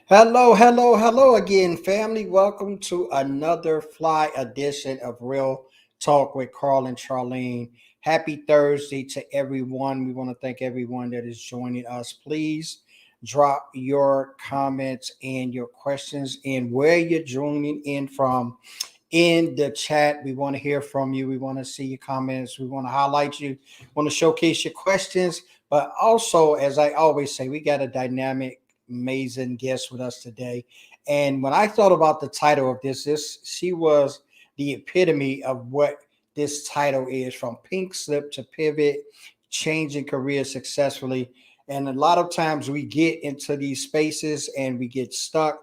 Hello, hello, hello again, family. Welcome to another fly edition of Real Talk with Carl and Charlene. Happy Thursday to everyone. We want to thank everyone that is joining us. Please drop your comments and your questions and where you're joining in from in the chat. We want to hear from you. We want to see your comments. We want to highlight you. Want to showcase your questions. But also, as I always say, we got a dynamic, amazing guest with us today. And when I thought about the title of this she was the epitome of what this title is, from pink slip to pivot, changing careers successfully. And a lot of times we get into these spaces and we get stuck,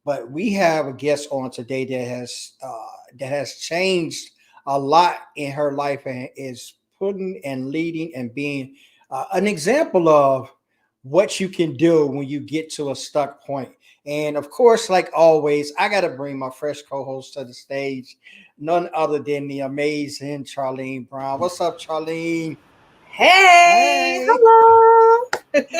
but we have a guest on today that has changed a lot in her life and is putting and leading and being an example of what you can do when you get to a stuck point. And of course, like always, I got to bring my fresh co-host to the stage, none other than the amazing Charlene Brown. What's up, Charlene? Hey, Hey. hello.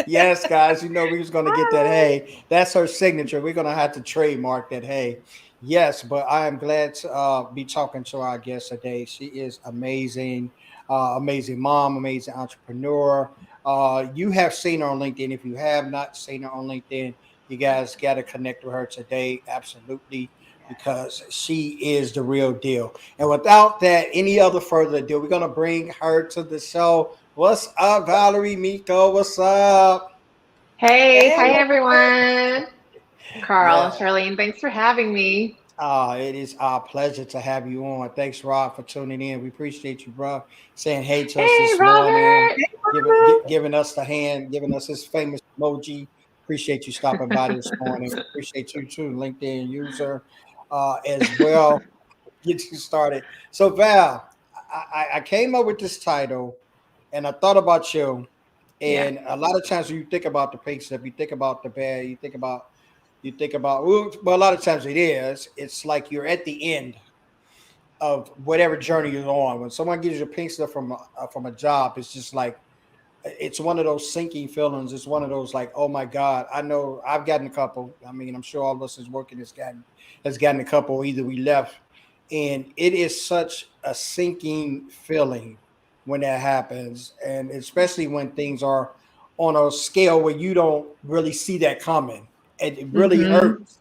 Yes, guys, we was going to get that. Hi. Hey, that's her signature. We're going to have to trademark that. Hey, yes, but I am glad to be talking to our guest today. She is amazing, amazing mom, amazing entrepreneur. You have seen her on LinkedIn. If you have not seen her on LinkedIn, you guys got to connect with her today. Absolutely. Because she is the real deal. And without that, any other further ado, we're going to bring her to the show. What's up, Valerie Mekki? What's up? Hey, Hey. hi everyone. Carl, Yeah. Charlene, thanks for having me. It is our pleasure to have you on. Thanks, Rob, for tuning in. We appreciate you, bro, saying hey to us Hey, this morning, Robert. giving us the hand, giving us his famous emoji. Appreciate you stopping by this morning. Appreciate you too, LinkedIn user, as well. Get you started. So, Val, I came up with this title, and I thought about you. Yeah. And a lot of times when you think about the pay step, you think about the bad, you think about well, a lot of times it is. It's like you're at the end of whatever journey you're on. When someone gives you a pink slip from a job, it's just like it's one of those sinking feelings. It's one of those like, oh my God, I know I've gotten a couple. I mean, I'm sure all of us is working has gotten a couple. Either we left, and it is such a sinking feeling when that happens, and especially when things are on a scale where you don't really see that coming, and it really Mm-hmm. hurts.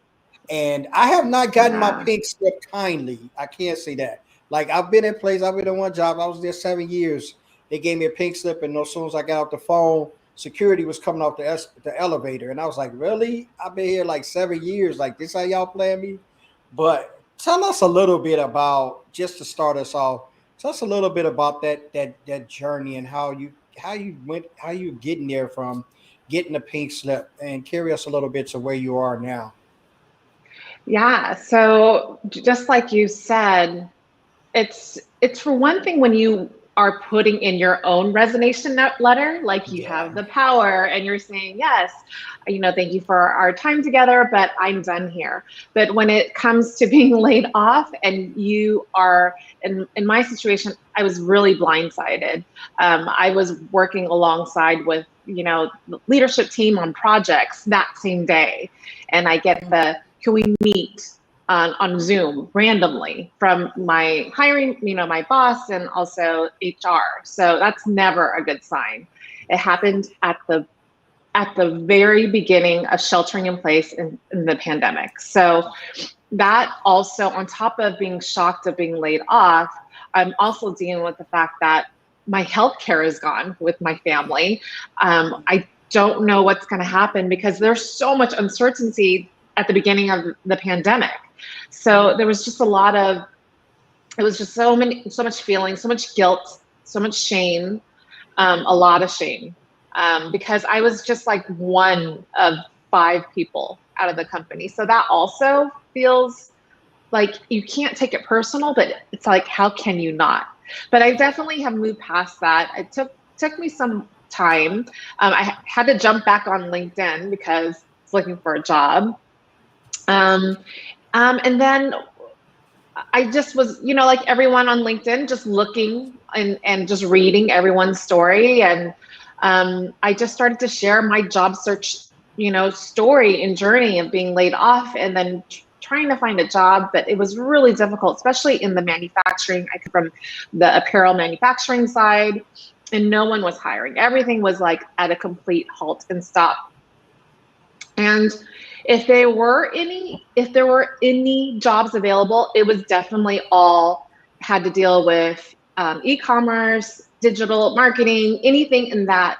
And I have not gotten my Yeah. pink slip kindly. I can't say that. Like I've been in one job. I was there 7 years. They gave me a pink slip, and as soon as I got off the phone, security was coming off the elevator, and I was like, "Really? I've been here like 7 years. Like this, how y'all playing me?" But tell us a little bit about, just to start us off. Tell us a little bit about that journey and how you getting there from getting a pink slip, and carry us a little bit to where you are now. Yeah. So just like you said, it's for one thing when you are putting in your own resignation letter, like you have Yeah. the power and you're saying yes, thank you for our time together, but I'm done here. But when it comes to being laid off and you are in my situation, I was really blindsided. I was working alongside with the leadership team on projects that same day, and I get the can we meet on Zoom randomly from my hiring, my boss and also HR. So that's never a good sign. It happened at the very beginning of sheltering in place in the pandemic. So that also, on top of being shocked of being laid off, I'm also dealing with the fact that my healthcare is gone with my family. I don't know what's going to happen because there's so much uncertainty at the beginning of the pandemic. So there was just it was just so much feeling, so much guilt, so much shame, a lot of shame, because I was just like one of five people out of the company. So that also feels like you can't take it personal, but it's like, how can you not? But I definitely have moved past that. It took me some time. I had to jump back on LinkedIn because I was looking for a job. Um, and then I just was, like everyone on LinkedIn, just looking and just reading everyone's story. And I just started to share my job search story and journey of being laid off and then trying to find a job. But it was really difficult, especially in the manufacturing. I come from the apparel manufacturing side, and no one was hiring. Everything was like at a complete halt and stop. And if there were any jobs available, it was definitely all had to deal with e-commerce, digital marketing, anything in that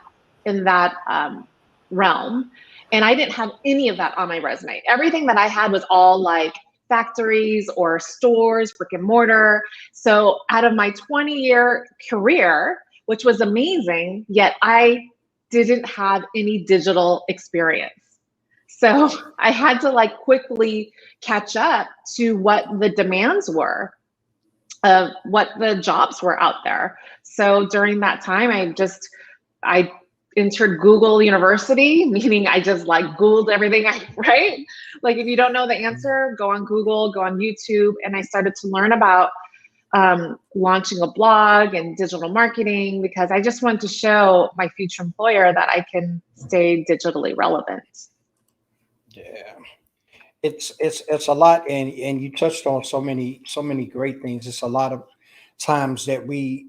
realm. And I didn't have any of that on my resume. Everything that I had was all like factories or stores, brick and mortar. So out of my 20-year career, which was amazing, yet I didn't have any digital experience. So I had to like quickly catch up to what the demands were of what the jobs were out there. So during that time, I entered Google University, meaning I just like Googled everything, right? Like if you don't know the answer, go on Google, go on YouTube. And I started to learn about launching a blog and digital marketing, because I just wanted to show my future employer that I can stay digitally relevant. Yeah. It's a lot, and you touched on so many great things. It's a lot of times that we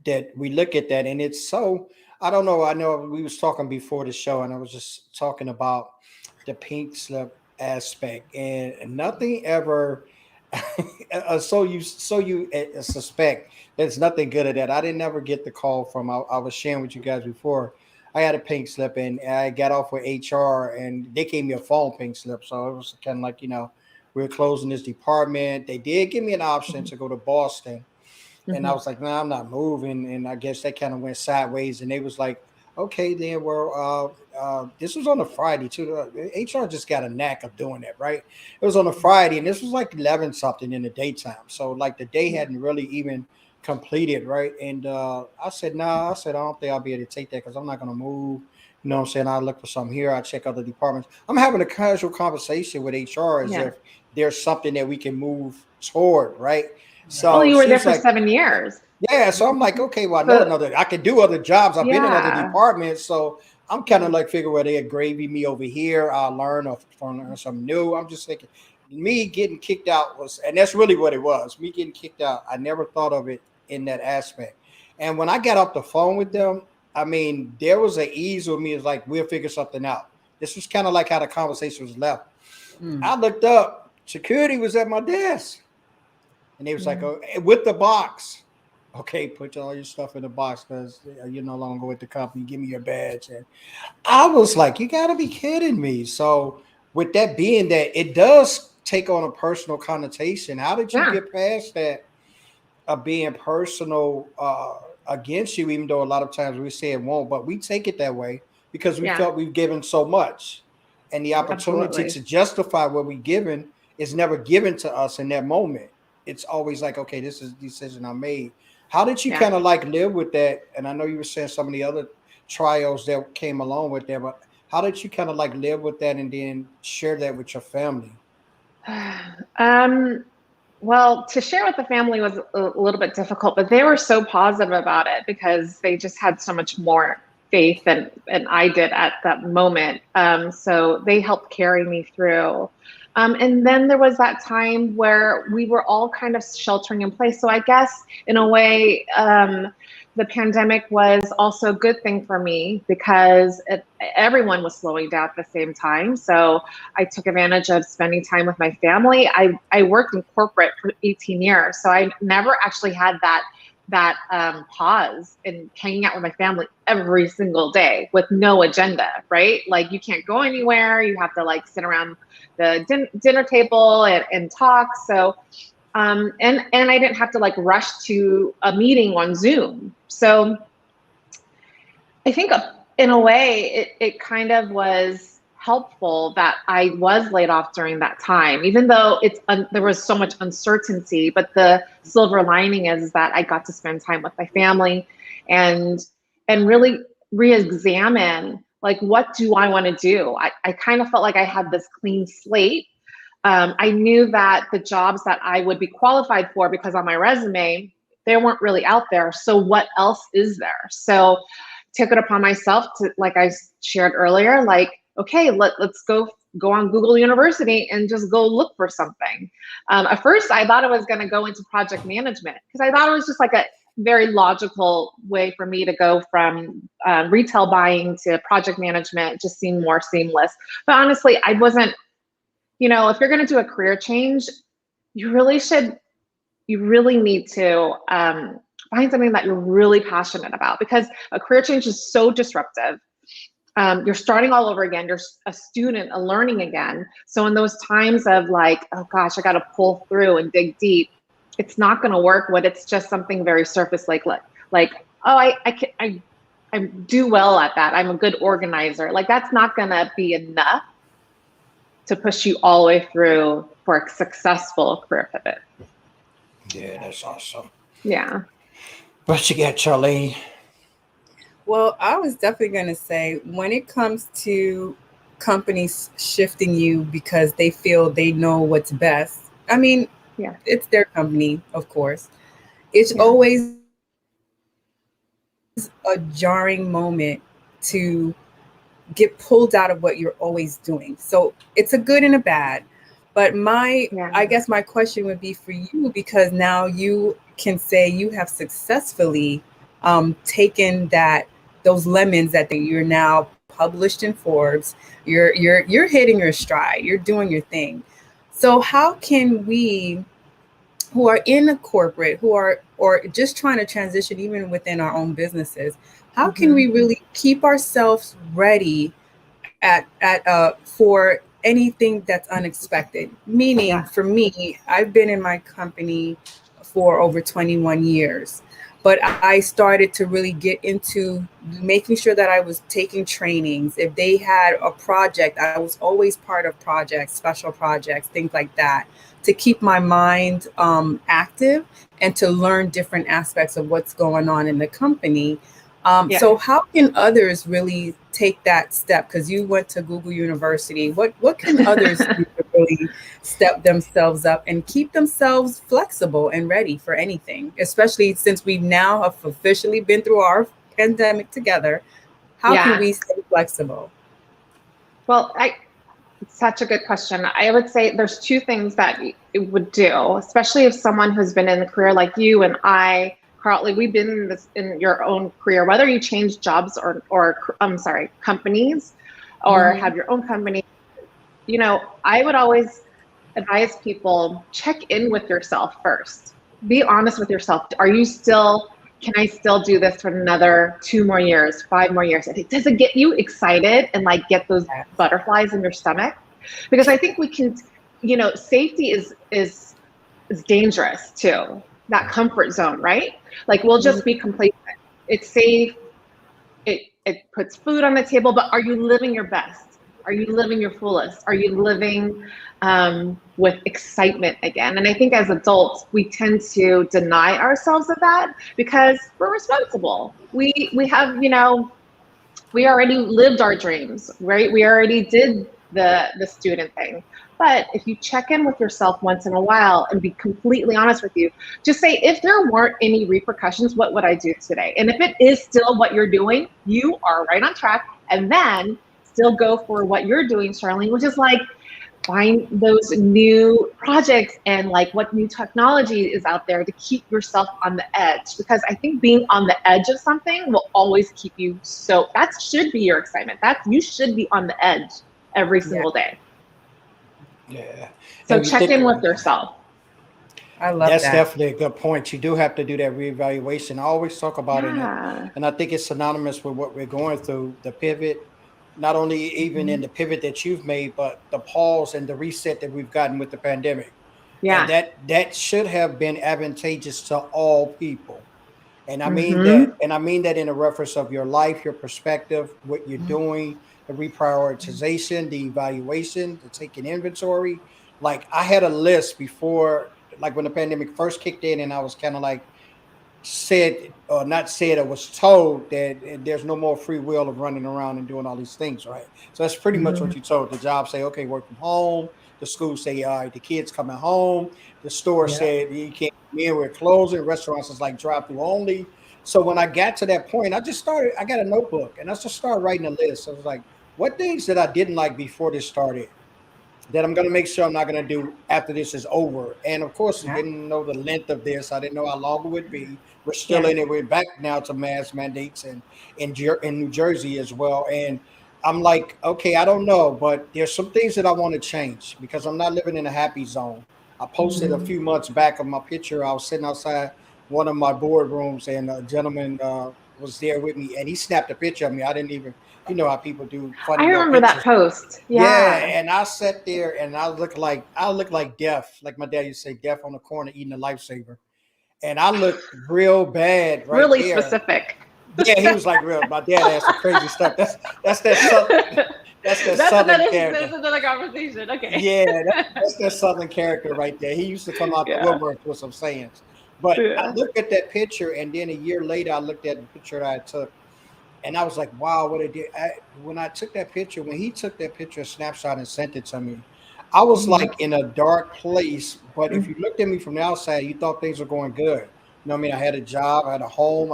look at that, and it's so, I don't know. I know we was talking before the show, and I was just talking about the pink slip aspect, and nothing ever. So you suspect there's nothing good at that. I didn't ever get the call from. I was sharing with you guys before. I had a pink slip, and I got off with HR, and they gave me a phone pink slip. So it was kind of like, we're closing this department. They did give me an option to go to Boston, and I Mm-hmm. was like, "No, I'm not moving." And I guess that kind of went sideways. And they was like, "Okay, then this was on a Friday too. HR just got a knack of doing that, right? It was on a Friday, and this was like 11 something in the daytime. So like the day Yeah. hadn't really even completed, right? And I said, "Nah," I said, "I don't think I'll be able to take that because I'm not gonna move." You know what I'm saying? I look for something here. I check other departments. I'm having a casual conversation with HR as Yeah. if there's something that we can move toward, right? Well, So you were there she's for like, 7 years. yeah, so I'm like, okay, well, I know So another. I can do other jobs. I've been in other yeah. departments, so I'm kind Yeah. of like figure where they gravy me over here. I'll learn or learn something new. I'm just thinking, me getting kicked out was, and that's really what it was. Me getting kicked out. I never thought of it in that aspect. And when I got off the phone with them, I mean, there was an ease with me. It's like we'll figure something out. This was kind of like how the conversation was left. I looked up. Security was at my desk. And they was like, Yeah. "Oh, with the box." Okay, put all your stuff in the box because you're no longer with the company. Give me your badge. And I was like, you got to be kidding me. So, with that being that, it does take on a personal connotation. How did you Yeah. get past that of being personal against you, even though a lot of times we say it won't, but we take it that way because we Yeah. felt we've given so much. And the opportunity Absolutely. to justify what we've given is never given to us in that moment. It's always like, okay, this is the decision I made. How did you Yeah. kind of like live with that? And I know you were saying some of the other trials that came along with that, but how did you kind of like live with that and then share that with your family? Um, well, to share with the family was a little bit difficult, but they were so positive about it because they just had so much more faith than I did at that moment. So they helped carry me through. And then there was that time where we were all kind of sheltering in place. So I guess in a way, the pandemic was also a good thing for me because everyone was slowing down at the same time. So I took advantage of spending time with my family. I worked in corporate for 18 years, so I never actually had that pause in hanging out with my family every single day with no agenda, right? Like you can't go anywhere. You have to like sit around the dinner table and talk. So and I didn't have to like rush to a meeting on Zoom. So I think in a way it kind of was helpful that I was laid off during that time, even though there was so much uncertainty. But the silver lining is that I got to spend time with my family, and really re-examine like what do I want to do. I kind of felt like I had this clean slate. I knew that the jobs that I would be qualified for because on my resume they weren't really out there. So what else is there? So took it upon myself to, like I shared earlier, like okay, let's go on Google University and just go look for something. At first, I thought I was going to go into project management because I thought it was just like a very logical way for me to go from retail buying to project management. It just seemed more seamless. But honestly, I wasn't. If you're going to do a career change, you really should. You really need to find something that you're really passionate about, because a career change is so disruptive. You're starting all over again. You're a student, learning again. So in those times of like, oh gosh, I got to pull through and dig deep, it's not going to work when it's just something very surface, like oh, I do well at that. I'm a good organizer. Like that's not going to be enough to push you all the way through for a successful career pivot. Yeah, that's awesome. Yeah. What you got, Charlene? Well, I was definitely going to say, when it comes to companies shifting you because they feel they know what's best, I mean, Yeah. it's their company, of course. It's Yeah. always a jarring moment to get pulled out of what you're always doing. So it's a good and a bad. But Yeah. I guess my question would be for you, because now you can say you have successfully taken those lemons that you're now published in Forbes. You're hitting your stride. You're doing your thing. So how can we, who are in a corporate, who are or just trying to transition even within our own businesses, how can we really keep ourselves ready for anything that's unexpected? Meaning, for me, I've been in my company for over 21 years, but I started to really get into making sure that I was taking trainings. If they had a project, I was always part of projects, special projects, things like that, to keep my mind active and to learn different aspects of what's going on in the company. So how can others really take that step? Because you went to Google University. What can others do to really step themselves up and keep themselves flexible and ready for anything, especially since we now have officially been through our pandemic together? How can we stay flexible? Well, it's such a good question. I would say there's two things that it would do, especially if someone who's been in a career like you and I, Carly, we've been in your own career, whether you change jobs or companies, or have your own company. I would always advise people, check in with yourself first. Be honest with yourself. Can I still do this for another 2 more years, 5 more years? Does it get you excited and like get those butterflies in your stomach? Because I think we can, safety is dangerous too. That comfort zone, right? Like we'll just be complacent. It's safe. It puts food on the table, but are you living your best? Are you living your fullest? Are you living with excitement again? And I think as adults, we tend to deny ourselves of that because we're responsible. We have, we already lived our dreams, right? We already did the student thing. But if you check in with yourself once in a while and be completely honest with you, just say, if there weren't any repercussions, what would I do today? And if it is still what you're doing, you are right on track. And then still go for what you're doing, Charlene, which is like find those new projects and like what new technology is out there to keep yourself on the edge. Because I think being on the edge of something will always keep you. So that should be your excitement. You should be on the edge every single day. Yeah. So check in with yourself. I love That's that. definitely a good point. You do have to do that reevaluation. I always talk about it, and I think it's synonymous with what we're going through, the pivot, not only even in the pivot that you've made, but the pause and the reset that we've gotten with the pandemic. And Yeah. that should have been advantageous to all people. Mm-hmm. And I mean that in a reference of your life, your perspective, what you're doing, the reprioritization, the evaluation, the taking inventory. Like I had a list before, like when the pandemic first kicked in, and I was kind of like said or not said, I was told that there's no more free will of running around and doing all these things, right? So that's pretty much what you told. The job say, okay, work from home. The school say, all right, the kids coming home. The store Yeah. said you can't come in, we're closing. Restaurants is like drive through only. So when I got to that point, I got a notebook and I just started writing a list. I was like, what things that I didn't like before this started that I'm going to make sure I'm not going to do after this is over. And of course, I Yeah. didn't know the length of this. I didn't know how long it would be. We're still Yeah. in it. We're back now to mask mandates and in New Jersey as well. And I'm like, okay, I don't know, but there's some things that I want to change because I'm not living in a happy zone. I posted a few months back of my picture. I was sitting outside one of my boardrooms, and a gentleman was there with me, and he snapped a picture of me. I didn't even, you know how people do I funny little remember that pictures. post. Yeah, Yeah. and I sat there and I look like death, like my dad used to say, death on the corner eating a lifesaver. And I looked real bad right Really there. specific. Yeah, he was like real. My dad asked some crazy stuff. That's that that's that southern That's character. another conversation. Okay. Yeah, that's that southern character right there. He used to come out the Yeah. woodwork with some sayings. But I Yeah. looked at that picture, and then a year later, I looked at the picture that I took, and I was like, wow, what it did. When I took that picture, when he took that picture, a snapshot, and sent it to me, I was Mhm. like in a dark place. But if Mhm. you looked at me from the outside, you thought things were going good. You know what I mean? I had a job, I had a home,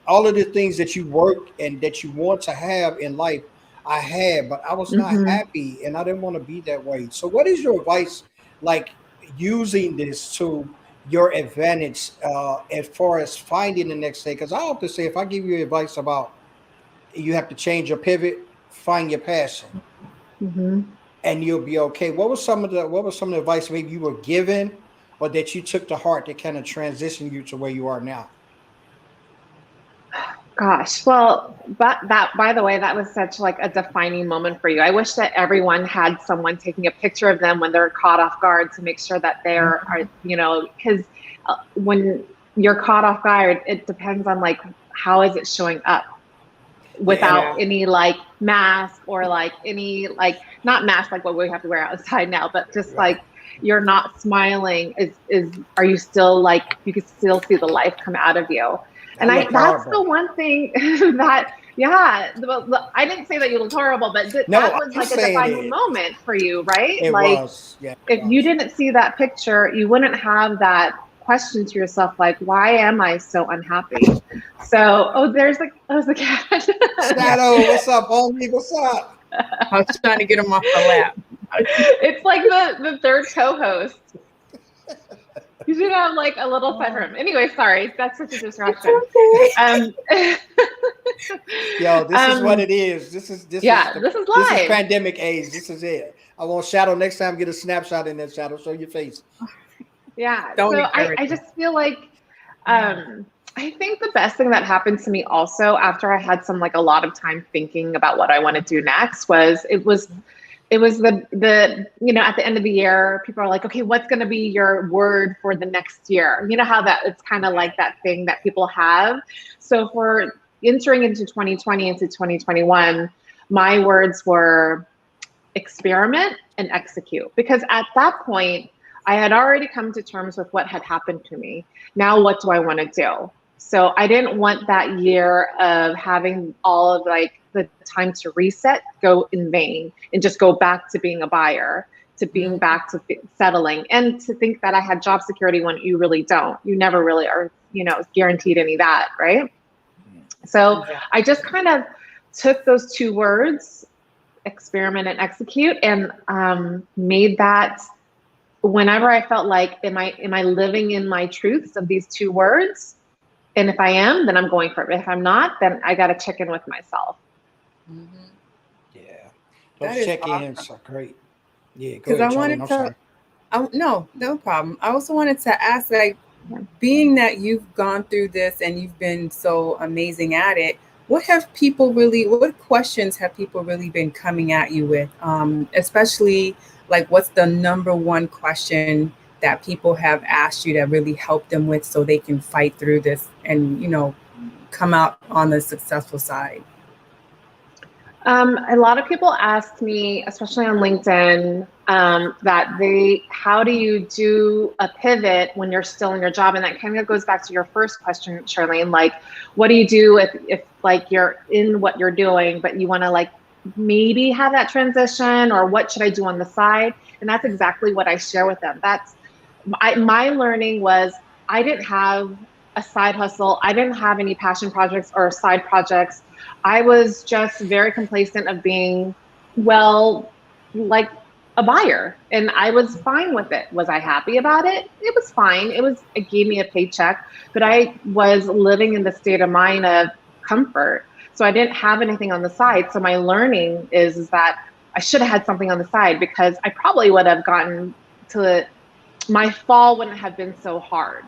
all of the things that you work and that you want to have in life, I had, but I was not Mhm. happy and I didn't want to be that way. So, what is your advice, like using this to your advantage as far as finding the next day? Because I often say, if I give you advice about you have to change your pivot, find your passion, Mhm. and you'll be okay. What was some of the advice maybe you were given or that you took to heart that kind of transitioned you to where you are now? Gosh, well, but that, by the way, that was such like a defining moment for you. I wish that everyone had someone taking a picture of them when they're caught off guard to make sure that they're, are, because when you're caught off guard, it depends on like how is it showing up Yeah, and without any like mask or like any like not mask like what we have to wear outside now, but just right. like you're not smiling. Is are you still like you can still see the life come out of you? I And look that's the horrible. one thing that yeah, I didn't say that you looked horrible, but No, that was I'm like a saying defining it. moment for you, right? It Like was. Yeah, it if you was. didn't see that picture, you wouldn't have that question to yourself like, why am I so unhappy? So, oh, there's the cat. Shadow, what's up, homie? What's up? I was trying to get him off the lap. It's like the third co-host. You should have like a little fun room. Anyway, sorry, that's such a It's distraction. okay. Um, Yo, this is what um, it is. yeah, this is This is live. pandemic age. This is it. I want Shadow next time. Get a snapshot in that Shadow. Show your face. Yeah. Don't So encourage I it. just feel like I think the best thing that happened to me also after I had some like a lot of time thinking about what I want to do next was it was the at the end of the year people are like, okay, what's going to be your word for the next year? You know how that it's kind of Right. like that thing that people have. So for entering into 2020 into 2021, my words were experiment and execute, because at that point I had already come to terms with what had happened to me. Now what do I want to do? So I didn't want that year of having all of like the time to reset go in vain and just go back to being a buyer, to being Mhm. back to settling, and to think that I had job security when you really don't. You never really are, guaranteed any of that, right? So Exactly. I just kind of took those two words, experiment and execute, and made that whenever I felt like, am I living in my truths of these two words? And if I am, then I'm going for it. If I'm not, then I got to check in with myself. Mhm. Yeah. That Those is check-ins awesome. are great. Yeah, go Because I ahead, Charlene. wanted I'm to, sorry. no, no problem. I also wanted to ask, like, Yeah. being that you've gone through this and you've been so amazing at it, what questions have people really been coming at you with? Especially, like, what's the number one question that people have asked you that really helped them with so they can fight through this and, come out on the successful side? A lot of people ask me, especially on LinkedIn, how do you do a pivot when you're still in your job? And that kind of goes back to your first question, Charlene. Like, what do you do if like you're in what you're doing, but you want to like maybe have that transition, or what should I do on the side? And that's exactly what I share with them. My learning was I didn't have a side hustle. I didn't have any passion projects or side projects. I was just very complacent of being, well, like a buyer, and I was fine with it. Was I happy about it? It was fine. It gave me a paycheck, but I was living in the state of mind of comfort. So I didn't have anything on the side. So my learning is that I should have had something on the side, because I probably would have gotten to my fall wouldn't have been so hard,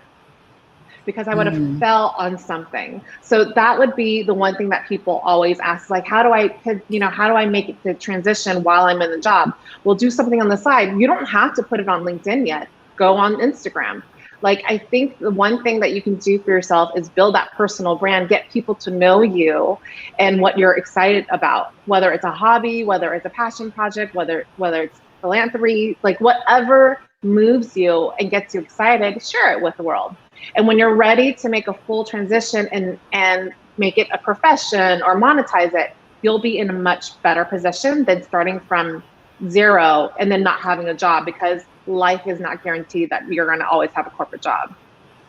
because I would have fell on something. So that would be the one thing that people always ask, like, how do I make it the transition while I'm in the job? Well, do something on the side. You don't have to put it on LinkedIn yet. Go on Instagram. Like, I think the one thing that you can do for yourself is build that personal brand, get people to know you and what you're excited about, whether it's a hobby, whether it's a passion project, whether it's philanthropy, like whatever moves you and gets you excited, share it with the world. And when you're ready to make a full transition and make it a profession or monetize it, you'll be in a much better position than starting from zero and then not having a job, because life is not guaranteed that you're going to always have a corporate job.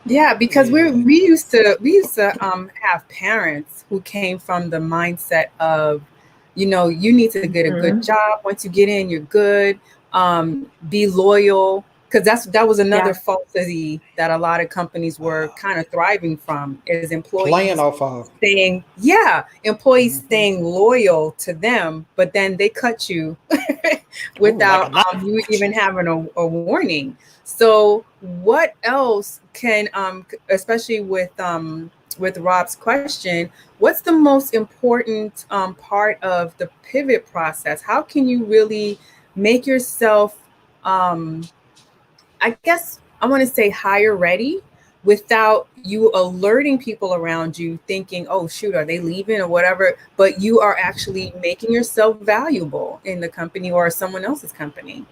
Yeah, because we used to have parents who came from the mindset of, you need to get a good job. Once you get in, you're good. Be loyal, because that was another falsity that a lot of companies were kind of thriving from, is employees playing off of staying loyal to them, but then they cut you without you even having a warning. So what else can, especially with Rob's question, what's the most important part of the pivot process? How can you really make yourself, I guess I want to say, hire ready, without you alerting people around you thinking, oh shoot, are they leaving or whatever, but you are actually making yourself valuable in the company or someone else's company?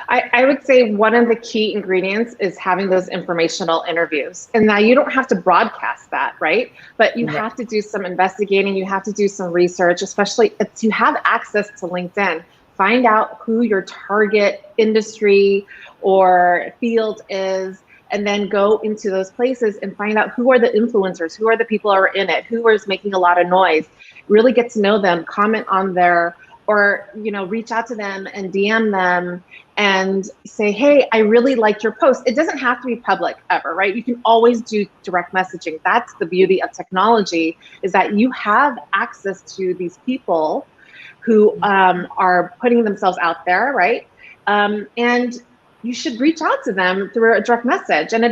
I would say one of the key ingredients is having those informational interviews. And now you don't have to broadcast that, right? But you have to do some investigating, you have to do some research, especially if you have access to LinkedIn. Find out who your target industry or field is, and then go into those places and find out who are the influencers, who are the people who are in it, who is making a lot of noise. Really get to know them, comment on or reach out to them and DM them and say, hey, I really liked your post. It doesn't have to be public ever, right? You can always do direct messaging. That's the beauty of technology, is that you have access to these people who are putting themselves out there, right? And you should reach out to them through a direct message. And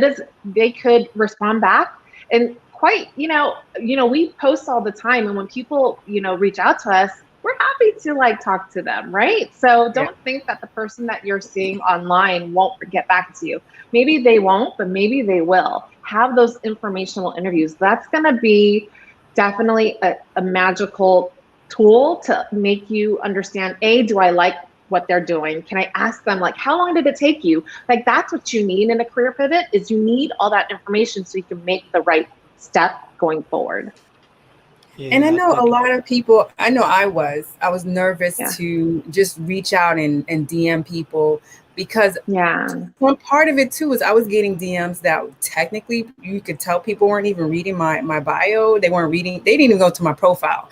they could respond back. And we post all the time. And when people, reach out to us, we're happy to talk to them, right? So don't think that the person that you're seeing online won't get back to you. Maybe they won't, but maybe they will. Have those informational interviews. That's going to be definitely a magical tool to make you understand, do I like what they're doing? Can I ask them, how long did it take you? That's what you need in a career pivot, is you need all that information so you can make the right step going forward. And I know a lot of people, I know I was nervous to just reach out and DM people, because one part of it too is I was getting DMs that technically you could tell people weren't even reading my bio. They didn't even go to my profile.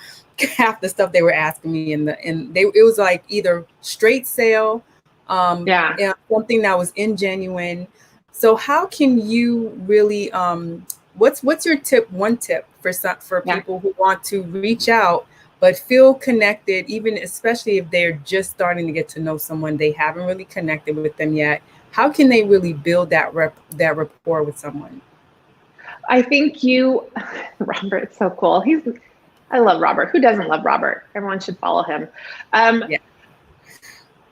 Half the stuff they were asking me, it was like either straight sale, something that was ingenuine. So how can you really, what's your one tip for people who want to reach out but feel connected, even especially if they're just starting to get to know someone, they haven't really connected with them yet? How can they really build that rapport with someone? I think Robert's so cool. I love Robert. Who doesn't love Robert? Everyone should follow him.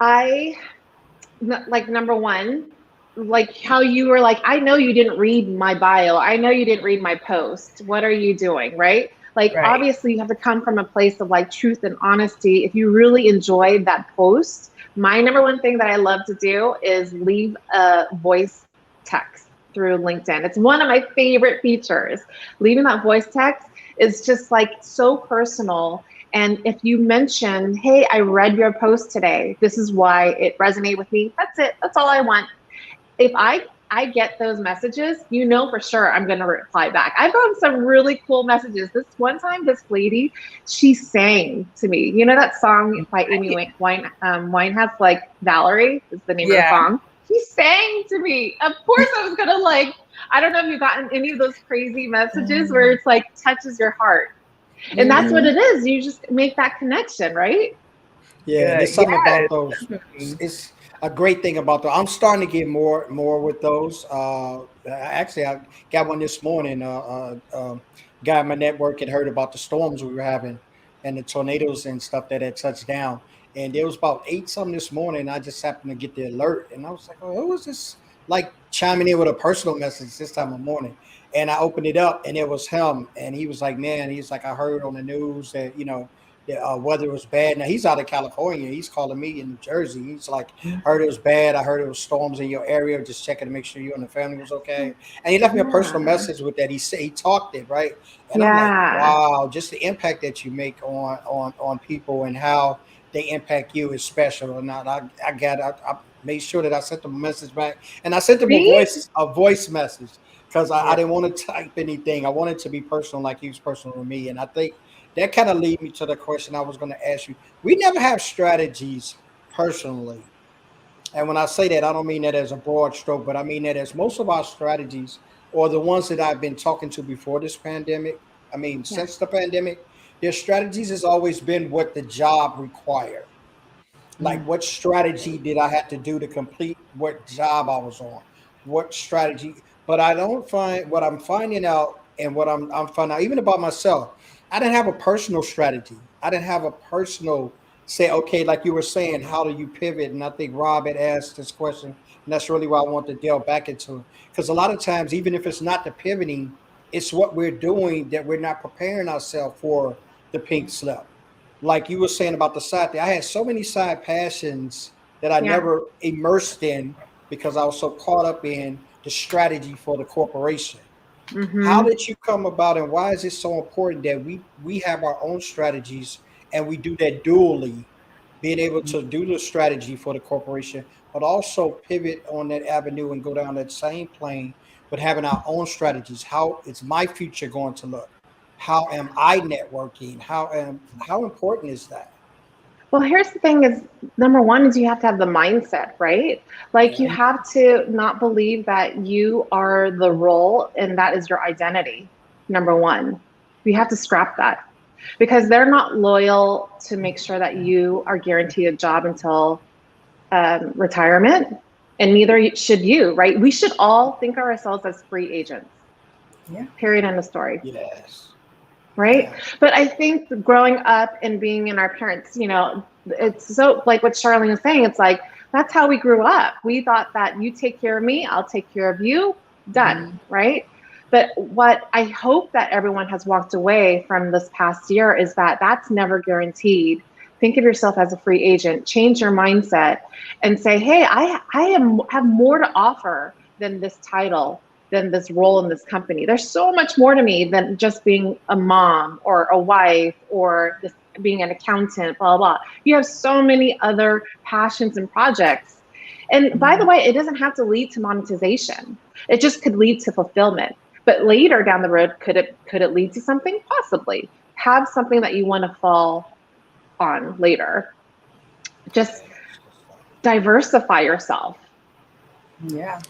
I number one, how you were I know you didn't read my bio. I know you didn't read my post. What are you doing? Right? Obviously you have to come from a place of truth and honesty. If you really enjoyed that post, my number one thing that I love to do is leave a voice text through LinkedIn. It's one of my favorite features. Leaving that voice text is just so personal. And if you mention, hey, I read your post today, this is why it resonated with me. That's it. That's all I want. If I I get those messages, you know for sure I'm going to reply back. I've gotten some really cool messages. This one time, this lady, she sang to me. You know that song by Amy Winehouse, like Valerie is the name of the Yeah. song. She sang to me. Of course, I was gonna like. I don't know if you've gotten any of those crazy messages where it's like touches your heart, and that's what it is. You just make that connection, right? Yeah, and there's Good. something about Yes, those. definitely. It's a great thing about those. I'm starting to get more with those. Actually, I got one this morning. Guy in my network had heard about the storms we were having and the tornadoes and stuff that had touched down. And there was about eight something this morning. I just happened to get the alert, and I was like, "Oh, who was this?" Like chiming in with a personal message this time of morning. And I opened it up, and it was him. And he was like, "Man," he's like, "I heard on the news that the weather was bad." Now he's out of California. He's calling me in New Jersey. He's like, "Heard it was bad. I heard it was storms in your area. Just checking to make sure you and the family was okay." And he left me a personal Yeah. message with that. He said he talked it right, and I'm like, Yeah. wow, just the impact that you make on people and how they impact you is special. And I made sure that I sent them a message back, and I sent them See? a voice message because I Yeah. didn't want to type anything. I wanted to be personal, like he was personal with me, and I think that kind of lead me to the question I was going to ask you. We never have strategies personally. And when I say that, I don't mean that as a broad stroke, but I mean that as most of our strategies or the ones that I've been talking to before this pandemic, I mean, Yeah. since the pandemic, their strategies has always been what the job required. Like, what strategy did I have to do to complete what job I was on? What strategy? But I don't find what I'm finding out and what I'm finding out, even about myself. I didn't have a personal strategy. I didn't have a personal say, okay, like you were saying, how do you pivot? And I think Rob had asked this question, and that's really why I want to delve back into it. Because a lot of times, even if it's not the pivoting, it's what we're doing that we're not preparing ourselves for the pink slip. Like you were saying about the side thing, I had so many side passions that I Yeah. never immersed in because I was so caught up in the strategy for the corporation. How Mm-hmm. did you come about, and why is it so important that we have our own strategies and we do that dually, being able to do the strategy for the corporation, but also pivot on that avenue and go down that same plane, but having our own strategies? How is my future going to look? How am I networking? How important is that? Well, here's the thing is number one is you have to have the mindset, right? Like you Yeah. have to not believe that you are the role and that is your identity. Number one, you have to scrap that because they're not loyal to make sure that you are guaranteed a job until retirement, and neither should you, right? We should all think of ourselves as free agents. Yeah. Period. End of story. Yes. Right. Yeah. But I think growing up and being in our parents, it's so like what Charlene was saying, it's like that's how we grew up. We thought that you take care of me, I'll take care of you, done. Right. But what I hope that everyone has walked away from this past year is that that's never guaranteed. Think of yourself as a free agent, change your mindset and say, hey, have more to offer than this title, than this role in this company. There's so much more to me than just being a mom or a wife or this, being an accountant, blah, blah, blah. You have so many other passions and projects. And by the way, it doesn't have to lead to monetization. It just could lead to fulfillment. But later down the road, could it lead to something? Possibly. Have something that you want to fall on later. Just diversify yourself. Yeah.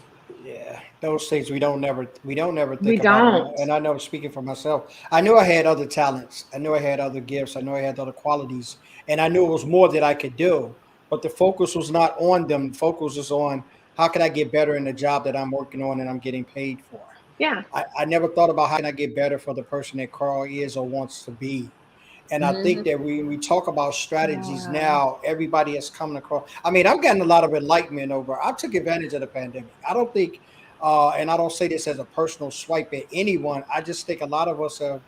Yeah, those things we don't never We think about, and don't. I know speaking for myself, I knew I had other talents, I knew I had other gifts, I knew I had other qualities, and I knew it was more that I could do. But the focus was not on them. The focus was on how can I get better in the job that I'm working on and I'm getting paid for. Yeah. I never thought about how can I get better for the person that Carl is or wants to be. And I think that we talk about strategies Yeah. now, everybody has come across. I mean, I've gotten a lot of enlightenment over. I took advantage of the pandemic. I don't think, and I don't say this as a personal swipe at anyone. I just think a lot of us have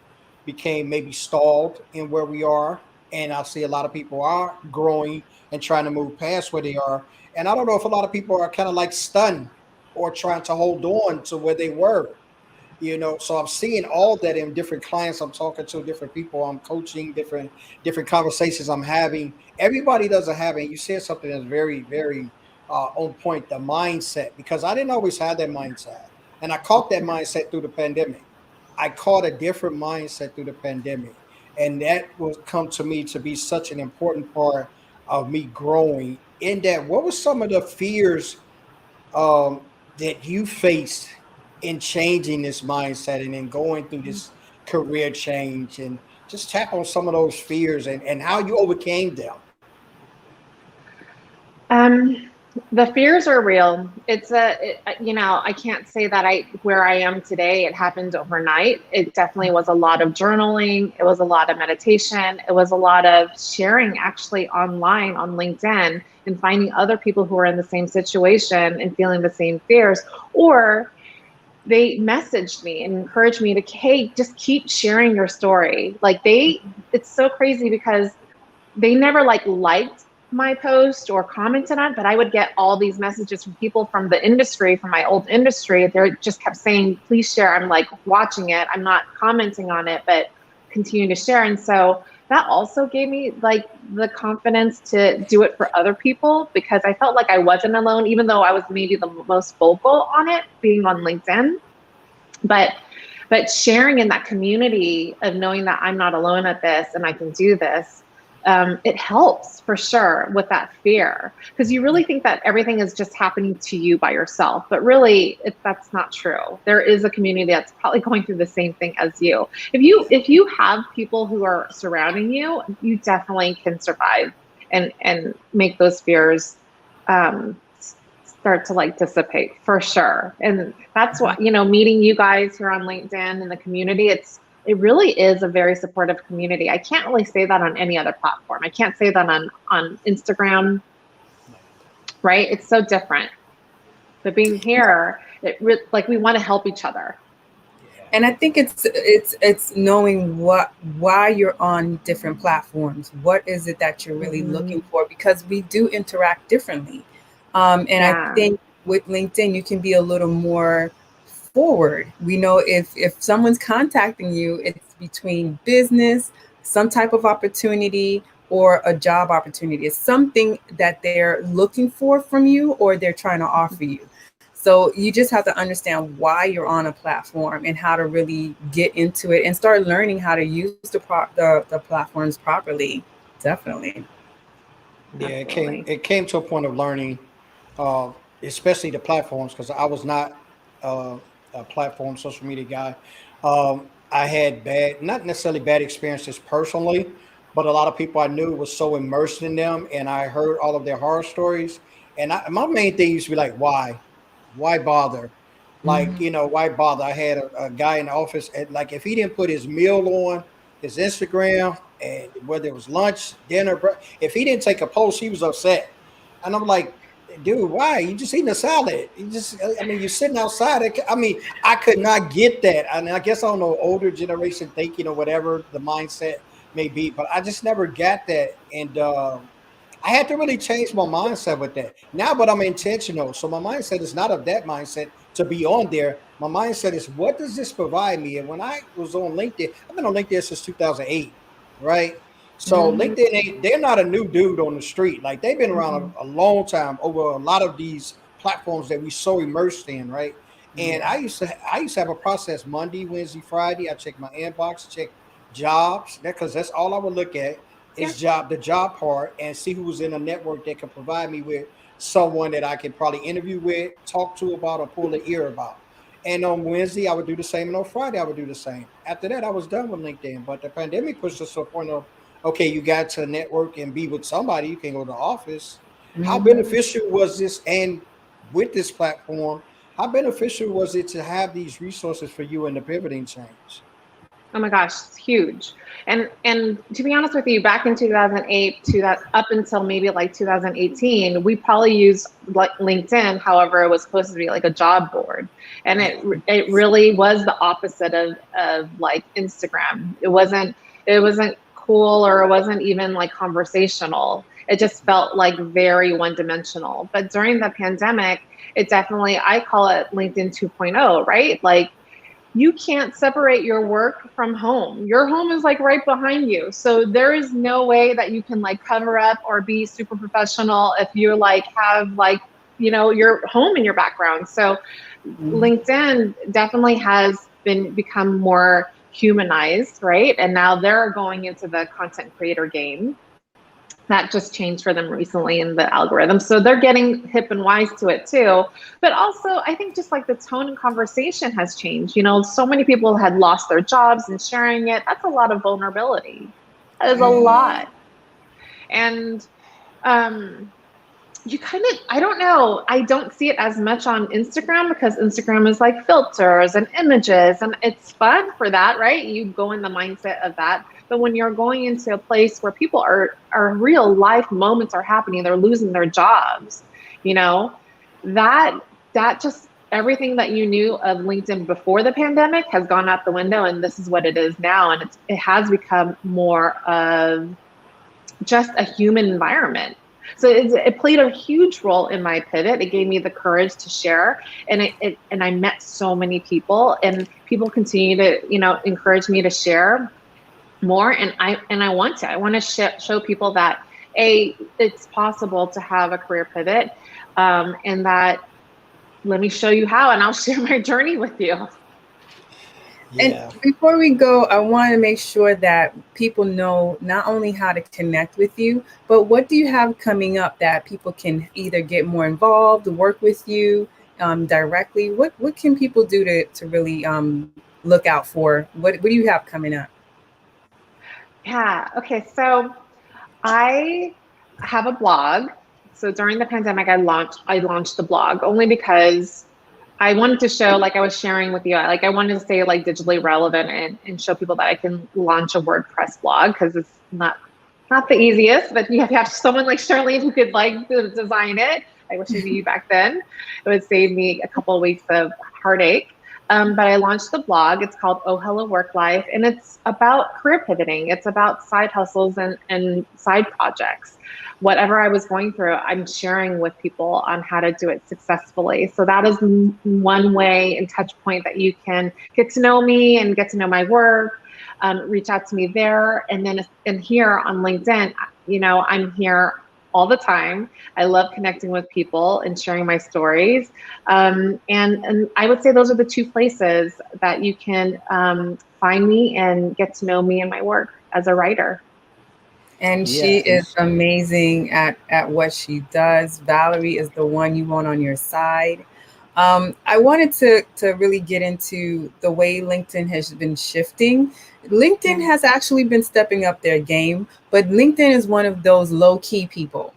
became maybe stalled in where we are, and I see a lot of people are growing and trying to move past where they are. And I don't know if a lot of people are kind of like stunned or trying to hold on to where they were. So I'm seeing all that in different clients I'm talking to, different people I'm coaching, different conversations I'm having. Everybody doesn't have it. You said something that's very, very on point, the mindset, because I didn't always have that mindset. And I caught that mindset through the pandemic. I caught a different mindset through the pandemic. And that will come to me to be such an important part of me growing in that. What were some of the fears that you faced in changing this mindset and in going through this career change, and just tap on some of those fears and how you overcame them? Um, the fears are real. I can't say that where I am today, it happened overnight. It definitely was a lot of journaling. It was a lot of meditation. It was a lot of sharing actually online on LinkedIn and finding other people who are in the same situation and feeling the same fears, or they messaged me and encouraged me to, hey, just keep sharing your story. It's so crazy because they never liked my post or commented on it, but I would get all these messages from people from the industry, from my old industry. They just kept saying, please share. I'm like watching it. I'm not commenting on it, but continue to share. And so that also gave me the confidence to do it for other people, because I felt like I wasn't alone, even though I was maybe the most vocal on it being on LinkedIn. But sharing in that community of knowing that I'm not alone at this and I can do this, it helps for sure with that fear, because you really think that everything is just happening to you by yourself, but really that's not true. There is a community that's probably going through the same thing as you. If you have people who are surrounding you, you definitely can survive and make those fears start to dissipate for sure. And that's why, meeting you guys here on LinkedIn and the community, it really is a very supportive community. I can't really say that on any other platform. I can't say that on Instagram, right? It's so different. But being here, we want to help each other. And I think it's knowing why you're on different platforms. What is it that you're really looking for? Because we do interact differently. I think with LinkedIn, you can be a little more forward. We know if someone's contacting you, it's between business, some type of opportunity, or a job opportunity. It's something that they're looking for from you, or they're trying to offer you. So you just have to understand why you're on a platform and how to really get into it and start learning how to use the platforms properly. Definitely. Yeah, it came to a point of learning, especially the platforms, because I was not a platform social media guy. I had not necessarily bad experiences personally, but a lot of people I knew was so immersed in them, and I heard all of their horror stories. And my main thing used to be like, why bother? Why bother? I had a guy in the office, and if he didn't put his meal on his Instagram, and whether it was lunch, dinner, if he didn't take a post, he was upset. And I'm like, dude, why? You just eating a salad. You're sitting outside. I could not get that. And I guess I don't know, older generation thinking or whatever the mindset may be, but I just never got that. And I had to really change my mindset with that now, but I'm intentional. So my mindset is not of that mindset to be on there. My mindset is, what does this provide me? And when I was on LinkedIn, I've been on LinkedIn since 2008, right? So LinkedIn, they're not a new dude on the street. Like, they've been around a long time over a lot of these platforms that we so immersed in, right? And I used to have a process Monday, Wednesday, Friday. I check my inbox, check jobs, because that's all I would look at is the job part, and see who was in a network that could provide me with someone that I could probably interview with, talk to about, or pull the ear about. And on Wednesday, I would do the same, and on Friday, I would do the same. After that, I was done with LinkedIn. But the pandemic pushed us to a point of, okay, you got to network and be with somebody. You can go to the office. How beneficial was this? And with this platform, how beneficial was it to have these resources for you in the pivoting change? Oh my gosh, it's huge. And to be honest with you, back in 2008 to that up until maybe 2018, we probably used LinkedIn. However, it was supposed to be like a job board, and it really was the opposite of Instagram. It wasn't cool, or it wasn't even conversational. It just felt very one dimensional. But during the pandemic, it definitely, I call it LinkedIn 2.0, right? You can't separate your work from home. Your home is right behind you. So there is no way that you can cover up or be super professional if you have your home and your background. So LinkedIn definitely has become more humanized, right? And now they're going into the content creator game. That just changed for them recently in the algorithm. So they're getting hip and wise to it too. But also, I think just like the tone and conversation has changed. So many people had lost their jobs and sharing it. That's a lot of vulnerability. That is a lot. And you kind of, I don't know, I don't see it as much on Instagram because Instagram is like filters and images, and it's fun for that, right? You go in the mindset of that. But when you're going into a place where people are real life moments are happening, they're losing their jobs, that just everything that you knew of LinkedIn before the pandemic has gone out the window, and this is what it is now. And it has become more of just a human environment. So it played a huge role in my pivot. It gave me the courage to share, and I met so many people, and people continue to encourage me to share more. And I want to show people that it's possible to have a career pivot, and that let me show you how, and I'll share my journey with you. And before we go, I want to make sure that people know not only how to connect with you, but what do you have coming up that people can either get more involved, work with you directly? What can people do to really look out for? What do you have coming up? Yeah. Okay. So I have a blog. So during the pandemic, I launched the blog only because I wanted to show, like I was sharing with you, like I wanted to stay like digitally relevant and show people that I can launch a WordPress blog, because it's not the easiest, but you have to have someone like Charlene who could like design it. I wish I knew you back then. It would save me a couple of weeks of heartache. But I launched the blog. It's called Oh Hello Work Life, and it's about career pivoting. It's about side hustles and side projects. Whatever I was going through, I'm sharing with people on how to do it successfully. So that is one way and touch point that you can get to know me and get to know my work. Reach out to me there. And then here on LinkedIn, I'm here all the time. I love connecting with people and sharing my stories. And I would say those are the two places that you can find me and get to know me and my work as a writer. And she is amazing at what she does. Valerie is the one you want on your side. I wanted to really get into the way LinkedIn has been shifting. LinkedIn has actually been stepping up their game, but LinkedIn is one of those low-key people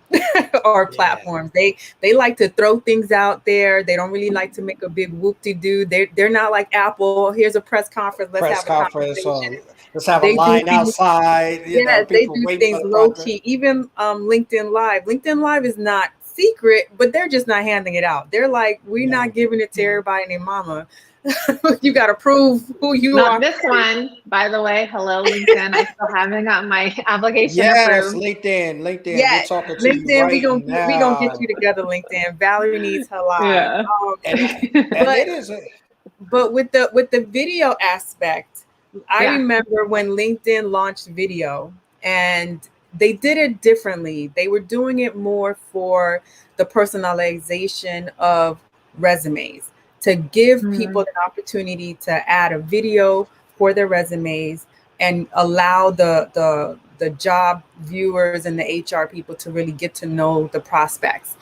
or platforms. They like to throw things out there. They don't really like to make a big whoop-de-doo. They're not like Apple. Here's a press conference. Let's have a conversation. Let's have a line outside. Yes, they do things low-key. Even LinkedIn Live. LinkedIn Live is not secret, but they're just not handing it out. They're like, we're not giving it to everybody and their mama. You got to prove who you are. Not this one, by the way. Hello, LinkedIn. I still haven't got my application approved. LinkedIn. Yes, we're talking to LinkedIn. you right we gonna now. get you together, LinkedIn. Valerie needs her live. Yeah. And it is. But with the video aspect, I remember when LinkedIn launched video, and they did it differently. They were doing it more for the personalization of resumes, to give people an opportunity to add a video for their resumes and allow the job viewers and the HR people to really get to know the prospects.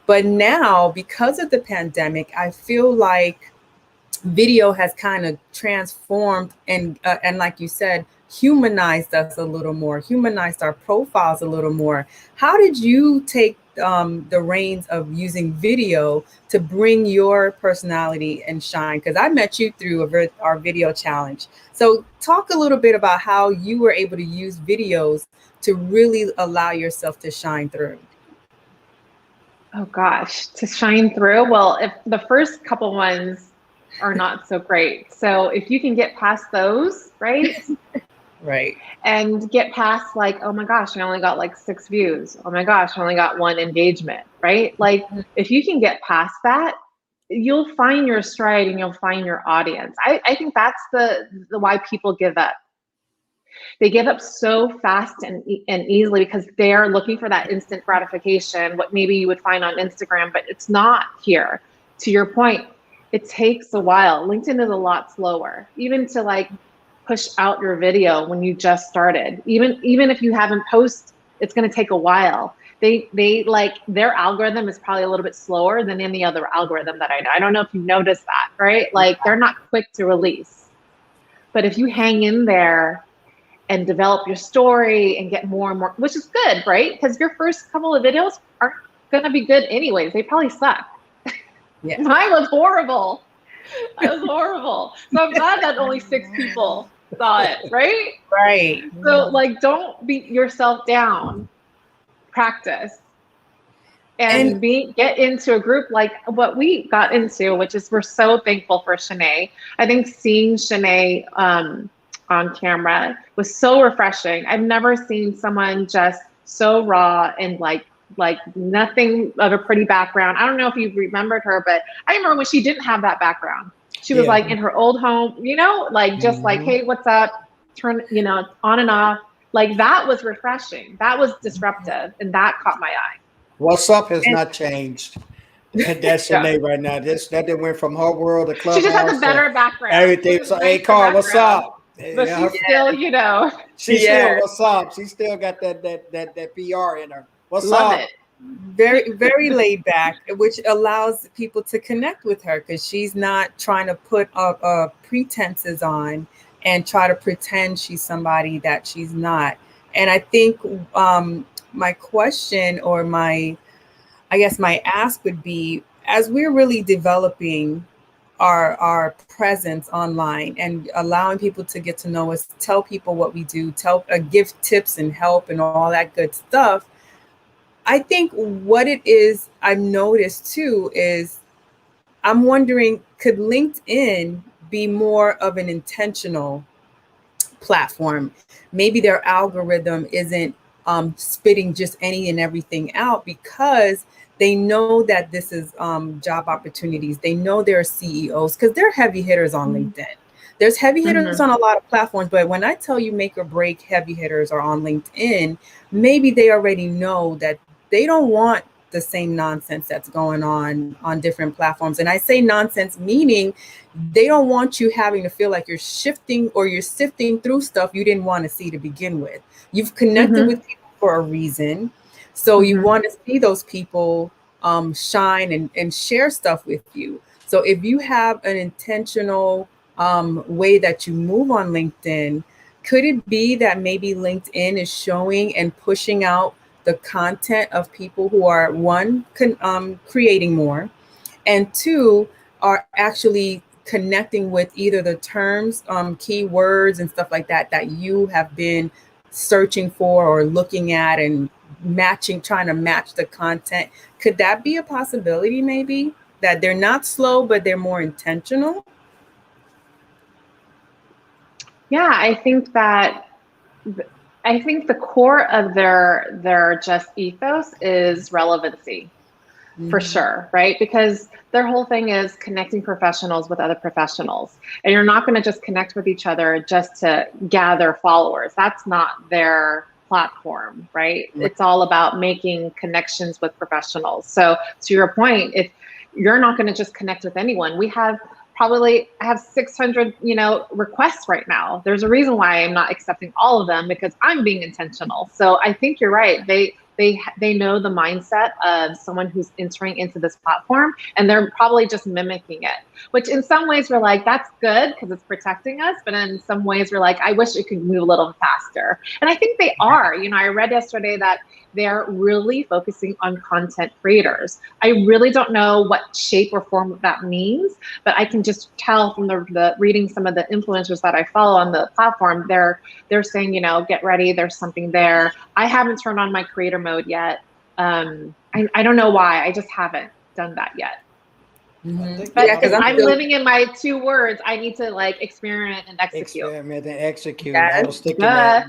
But now, because of the pandemic, I feel like video has kind of transformed and like you said, humanized us a little more, humanized our profiles a little more. How did you take the reins of using video to bring your personality and shine? Because I met you through our video challenge. So talk a little bit about how you were able to use videos to really allow yourself to shine through. Oh gosh, to shine through. Well, if the first couple ones are not so great. So if you can get past those, right? Right. And get past like, oh my gosh, I only got like 6 views. Oh my gosh, I only got 1 engagement, right? Like if you can get past that, you'll find your stride and you'll find your audience. I think that's the why people give up. They give up so fast and easily because they're looking for that instant gratification, what maybe you would find on Instagram, but it's not here. To your point, it takes a while. LinkedIn is a lot slower, even to like push out your video when you just started. Even if you haven't posted, it's going to take a while. They like, their algorithm is probably a little bit slower than any other algorithm that I know. I don't know if you've noticed that, right? Like they're not quick to release. But if you hang in there and develop your story and get more and more, which is good, right? Because your first couple of videos aren't going to be good anyways. They probably suck. Yeah. Mine was horrible. I was horrible. So I'm glad that only 6 people saw it, right? Right. So like, don't beat yourself down. Practice. And get into a group like what we got into, which is, we're so thankful for Shanae. I think seeing Shanae on camera was so refreshing. I've never seen someone just so raw and like nothing of a pretty background. I don't know if you remembered her, but I remember when she didn't have that background. She was like in her old home, you know, like just like, hey, what's up? Turn, you know, on and off. Like that was refreshing. That was disruptive, and that caught my eye. What's up has not changed. That's Shanae right now. That went from her world to Clubhouse. She just has a better background. Everything. So, hey, Carl, what's up? But she's still, you know. She's still, what's up? She still got that PR in her. What's up? It. Very, very laid back, which allows people to connect with her because she's not trying to put up pretenses on and try to pretend she's somebody that she's not. And I think my question, or my ask would be, as we're really developing our presence online and allowing people to get to know us, tell people what we do, give tips and help and all that good stuff. I think what it is I've noticed too is, I'm wondering, could LinkedIn be more of an intentional platform? Maybe their algorithm isn't spitting just any and everything out because they know that this is job opportunities. They know there are CEOs, because they're heavy hitters on LinkedIn. There's heavy hitters on a lot of platforms, but when I tell you make or break heavy hitters are on LinkedIn, maybe they already know that they don't want the same nonsense that's going on different platforms. And I say nonsense, meaning they don't want you having to feel like you're shifting or you're sifting through stuff you didn't want to see to begin with. You've connected with people for a reason. So you want to see those people shine and share stuff with you. So if you have an intentional way that you move on LinkedIn, could it be that maybe LinkedIn is showing and pushing out the content of people who are, one, creating more, and two, are actually connecting with either the terms, keywords and stuff like that you have been searching for or looking at and trying to match the content? Could that be a possibility, maybe, that they're not slow, but they're more intentional? Yeah, I think the core of their just ethos is relevancy, for sure, right? Because their whole thing is connecting professionals with other professionals. And you're not going to just connect with each other just to gather followers. That's not their platform, right? It's all about making connections with professionals. So to your point, if you're not going to just connect with anyone, I have 600, requests right now. There's a reason why I'm not accepting all of them, because I'm being intentional. So I think you're right. They know the mindset of someone who's entering into this platform, and they're probably just mimicking it, which in some ways we're like, that's good because it's protecting us. But in some ways we're like, I wish it could move a little faster. And I think they are. I read yesterday that they're really focusing on content creators. I really don't know what shape or form that means, but I can just tell from the reading some of the influencers that I follow on the platform, they're saying, get ready, there's something there. I haven't turned on my creator mode yet. I don't know why, I just haven't done that yet. But yeah, because I'm living in my 2 words. I need to experiment and execute. Experiment and execute. Yes. I was thinking that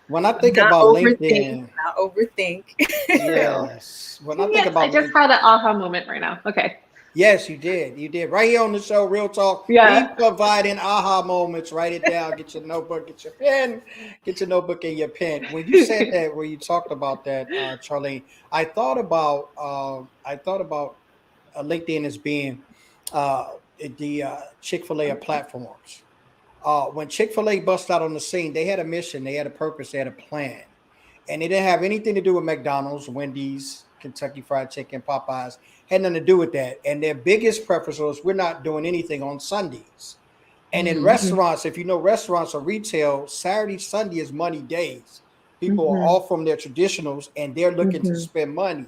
when I think about LinkedIn, not overthink. Yes. When I think about I just had an aha moment right now. Okay. Yes, you did. You did. Right here on the show, Real Talk. We Yeah. providing aha moments. Write it down. Get your notebook. Get your pen. Get your notebook and your pen. When you said that, when you talked about that, Charlene, I thought about LinkedIn as being uh, the Chick-fil-A of platforms. When Chick-fil-A bust out on the scene, they had a mission, they had a purpose, they had a plan. And it didn't have anything to do with McDonald's, Wendy's, Kentucky Fried Chicken, Popeyes, had nothing to do with that. And their biggest preference was we're not doing anything on Sundays. And in Mm-hmm. restaurants, if you know restaurants or retail, Saturday, Sunday is money days. People are Mm-hmm. off from their traditionals and they're looking to Mm-hmm. spend money.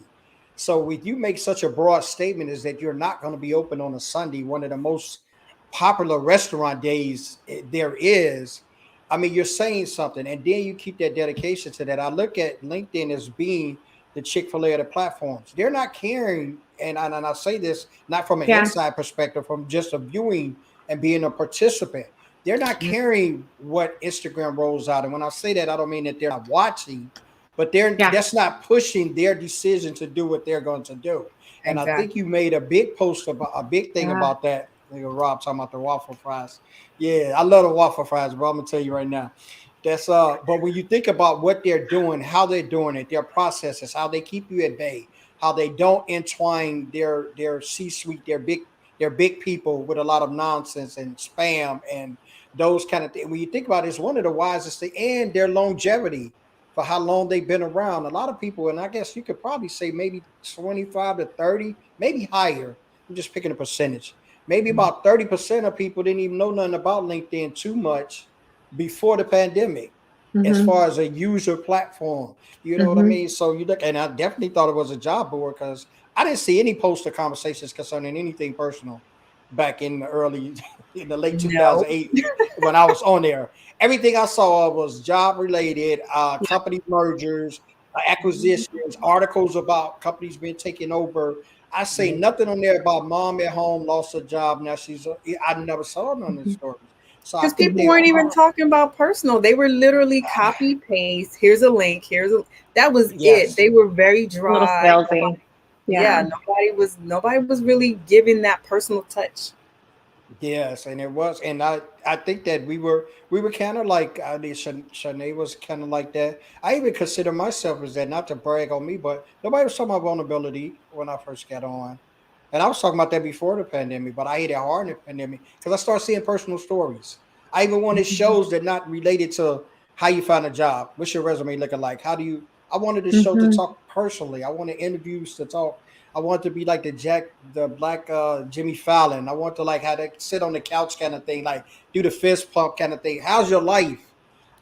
So when you make such a broad statement is that you're not going to be open on a Sunday, one of the most popular restaurant days there is. I mean, you're saying something, and then you keep that dedication to that. I look at LinkedIn as being the Chick-fil-A of the platforms. They're not caring, and I say this not from an Yeah. inside perspective, from just a viewing and being a participant. They're not caring what Instagram rolls out. And when I say that, I don't mean that they're not watching, but Yeah. that's not pushing their decision to do what they're going to do. And I think you Exactly. made a big post about a big thing Yeah. about that. Rob talking about the waffle fries. Yeah, I love the waffle fries, bro. I'm gonna tell you right now. That's but when you think about what they're doing, how they're doing it, their processes, how they keep you at bay, how they don't entwine their C-suite, their big people with a lot of nonsense and spam and those kind of things. When you think about it, it's one of the wisest things, and their longevity for how long they've been around. A lot of people, and I guess you could probably say maybe 25 to 30, maybe higher. I'm just picking a percentage. Maybe about 30% of people didn't even know nothing about LinkedIn too much before the pandemic, as Mm-hmm. far as a user platform. You know what I Mm-hmm. mean? So you look, and I definitely thought it was a job board because I didn't see any post or conversations concerning anything personal back in the early, in the late No. 2008 when I was on there. Everything I saw was job related, Yeah. company mergers, Mhm. acquisitions, articles about companies being taken over. I say Yeah. nothing on there about mom at home lost her job. Now I never saw none of the Mm-hmm. stories. So I Because think people they weren't even are, talking about personal. They were literally copy paste. Here's a link. That was it. yes, They were very A little dry. salesy. Yeah, Yeah. nobody was really giving that personal touch. yes, and it was, and I think that we were kind of like Shanae was kind of like that. I even consider myself as that, not to brag on me, but nobody was talking about vulnerability when I first got on. And I was talking about that before the pandemic, but I hit it hard in the pandemic because I started seeing personal stories. I even wanted Mhm. shows that not related to how you find a job. What's your resume looking like? How do you? I wanted the show to Mm-hmm. talk personally. I wanted interviews to talk. I want to be like the black Jimmy Fallon. I want to like how to sit on the couch kind of thing, like do the fist pump kind of thing. How's your life?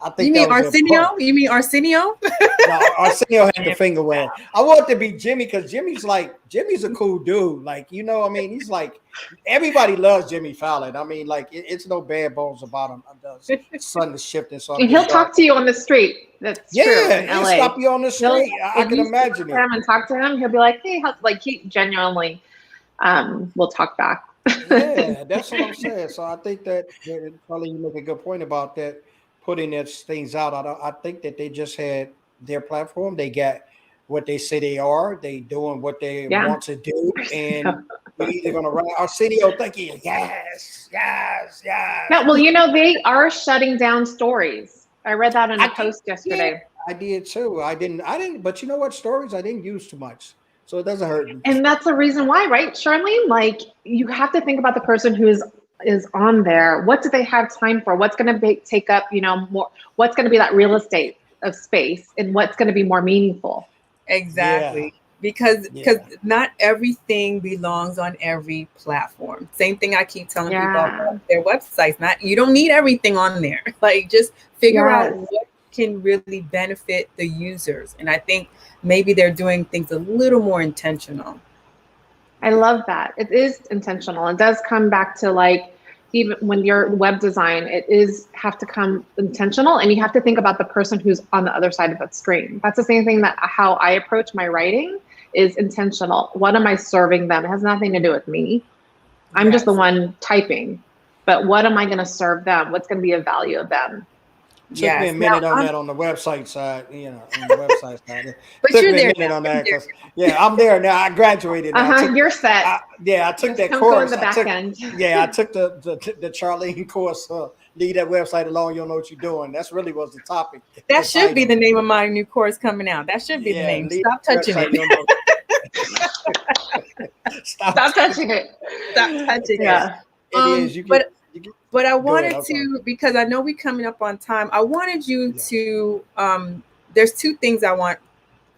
I You think that mean was important. Arsenio? You mean Arsenio? No, Arsenio had the finger wave. I want to be Jimmy because Jimmy's a cool dude. Like, I mean, he's like everybody loves Jimmy Fallon. I mean, like it's no bad bones about him. The sun is shifting, so I'm And getting he'll dark. talk to you on the street. That's true Yeah, in he'll LA. stop you on the He'll street. I if can you sit imagine with it. him and talk to him, he'll be like, "Hey, like he genuinely will talk back." Yeah, that's what I'm saying. So I think that probably you make a good point about that, putting those things out. I think that they just had their platform. They got what they say they are. They doing what they Yeah. want to do, and we're either gonna run Arsenio. Thank you. Yes, yes, yes. Yeah, well, they are shutting down stories. I read that in a I did. post Yeah, yesterday. I did too. I didn't. But you know what? Stories I didn't use too much, so it doesn't hurt me. And that's the reason why, right, Charlene? Like you have to think about the person who is on there. What do they have time for? What's going to take up, more? What's going to be that real estate of space, and what's going to be more meaningful? Yeah, Exactly. Because yeah. not everything belongs on every platform. Same thing I keep telling people Yeah. about their websites. Not you don't need everything on there. Like just figure out Yes. what can really benefit the users. And I think maybe they're doing things a little more intentional. I love that. It is intentional. It does come back to like even when you're web design, it is have to come intentional and you have to think about the person who's on the other side of that screen. That's the same thing that how I approach my writing is intentional. What am I serving them? It has nothing to do with me. I'm just the Yes. one typing. But what am I going to serve them? What's going to be a value of them? Took me a Yes. minute Now, on that on the website side, on the website side. It but took you're me a there minute now. on that because I'm there now. I graduated now. You're set. I took Just that don't go in course. the back end. I took the Charlene course. Leave that website alone. You'll know what you're doing. That's really was the topic, That the should be title. the name of my new course coming out. That should be the Yeah, name. leave Stop the touching website. it. You'll know. Stop touching it. Stop touching it. Yeah. It is. But I Go ahead. wanted I'm sorry. to, because I know we're coming up on time. I wanted you Yeah. to. There's two things I want